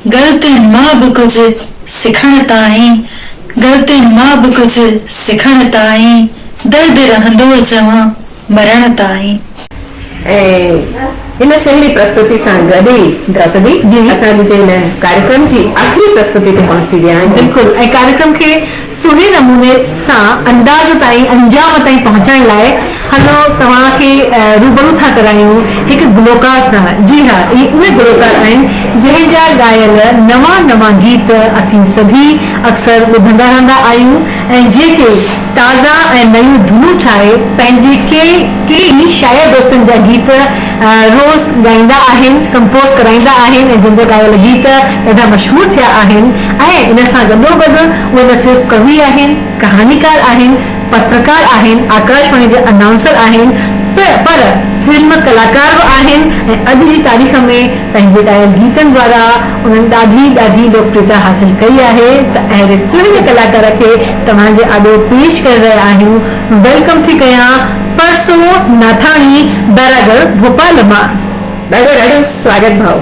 ग़लतियुनि मां बि कुझु सिखण ताईं ग़लतियुनि मां बि कुझु सिखण ताईं दर्द रहंदो जवां मरण ताईं। इन सहिड़ी प्रस्तुति सां गॾु ई द्रौपदी जी असांजे जे हिन कार्यक्रम जी आख़िरी प्रस्तुति ते पहुची विया आहियूं। बिल्कुलु, ऐं कार्यक्रम खे सुहिणे नमूने सां अंदाज़ ताईं अंजाम ताईं पहुचाइण लाइ हलो तव्हांखे रूबरू था करायूं हिकु गुलकार सां। जी हाँ, इहे उहे गुलकार आहिनि जंहिंजा ॻायल नवां गीत असीं सभी अक्सर ॿुधंदा रहंदा आहियूं ऐं जेके ताज़ा ऐं नयूं धुनूं ठाहे पंहिंजे के ई शायर दोस्तनि जा गीत रोज़ ॻाईंदा आहिनि, कंपोज़ कराईंदा आहिनि ऐं जिन जा ॻायल गीत ॾाढा मशहूरु थिया आहिनि। ऐं इन सां गॾोगॾु उहे न सिर्फ़ु कवि आहिनि, कहानीकार आहिनि, पत्रकार आहिनि, आकाशवाणी जे अनाउंसर आहिनि, पर फिल्म कलाकार बि आहिनि ऐं अॼु जी तारीख़ में पंहिंजे ॻायल गीतनि द्वारा उन्हनि ॾाढी लोकप्रियता हासिल कई आहे। त अहिड़े सुहिणे कलाकार खे तव्हांजे आॾो पेश करे रहिया आहियूं। वेलकम थी कयां परसो नाथाणी बैरागढ़ भोपाल मां। ॾाढो स्वागत भाव।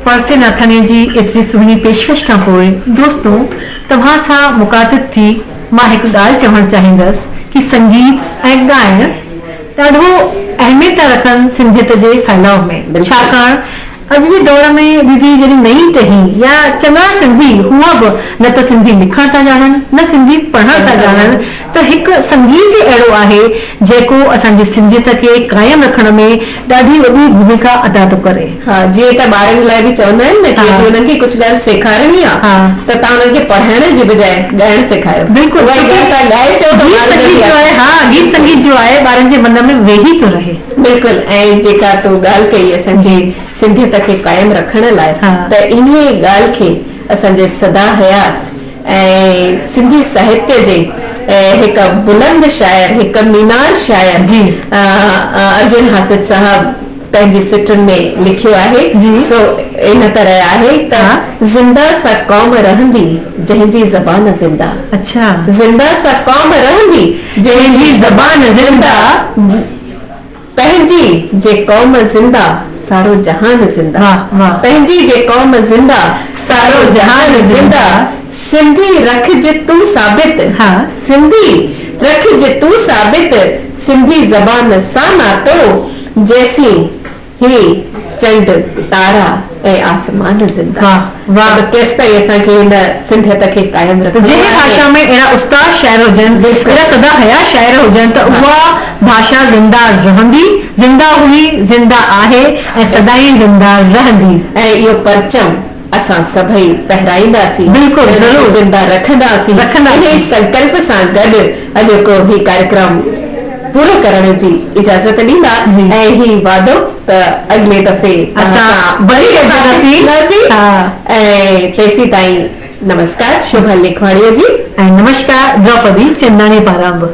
परसे नाथानी जी एतरी सुहिणी पेशकश खां पोइ दोस्तों तव्हां सां मुखातिब थी मां हिकु ॻाल्हि चवणु चाहींदसि कि संगीत ऐं ॻाइण ॾाढो अहमियत था रखनि सिंधियत जे फैलाव में। छाकाणि अॼु जे दौर में दीदी जहिड़ी नई टही या चङा सिंधी हुआ बि न त सिंधी लिखण था ॼाणनि न सिंधी पढ़ण था ॼाणनि, त हिकु संगीत ई अहिड़ो आहे जेको असांजी सिंधियत खे कायम रखण में ॾाढी वॾी भूमिका अदा थो करे। हाँ, जीअं त ॿारनि लाइ बि चवंदा आहिनि न कि हुननि खे कुझु ॻाल्हि सेखारणी आहे त तव्हां हुननि खे पढ़ाइण जी बजाए ॻाइण सेखारियो। बिल्कुलु ॻाए चओ त हाँ, गीत संगीत जो आहे ॿारनि जे मन में वेही थो रहे। बिल्कुलु। ऐं जेका तूं ॻाल्हि कई असांजी सिंधियत खे कायम रखण लाइ, त इन ॻाल्हि खे असांजे सदा हयात ऐं सिंधी साहित्य जे हिकु बुलंद शायर, हिकु मीनार शायर जी अर्जुन हासिद साहब पंहिंजी सिटुनि में लिखियो आहे। सो इन तरह आहे त ज़िंदा सा कौम रहंदी जंहिंजी ज़बान ज़िंदा। अच्छा, ज़िंदा सा कौम रहंदी जंहिंजी ज़बान ज़िंदा, पंहिंजी जे कौम ज़िंदा सारो जहान ज़िंदा। पंहिंजी जे कौम ज़िंदा सारो जहान ज़िंदा, सिंधी रखज तू साबित। हाँ, सिंधी रखज तू साबित, सिंधी ज़बान सां नातो जैसी ही चंड तारा ऐं आसमान ज़िंदा। वाह, केसि ताईं असांखे हिन सिंधियत खे कायम रखणो आहे। जंहिं भाषा में अहिड़ा उस्ताद शाइर हुजनि, अहिड़ा सदा हया शाइर हुजनि, त उहा भाषा ज़िंदा रहंदी, ज़िंदा हुई, ज़िंदा आहे ऐं सदाईं ज़िंदा रहंदी। ऐं इहो परचम असां सभई फहराईंदासीं, बिल्कुलु ज़रूरु ज़िंदा रखंदासीं। इन संकल्प सां गॾु अॼोको ही कार्यक्रम पूरो करण जी इजाज़त ॾींदा ऐं ही वादो त अॻिले दफ़े असां वरी गॾिजासीं। ऐं तेसीं ताईं नमस्कार शुभा लेखवाणीअ जी ऐं नमस्कार द्रौपदी चंदानी पारां बि।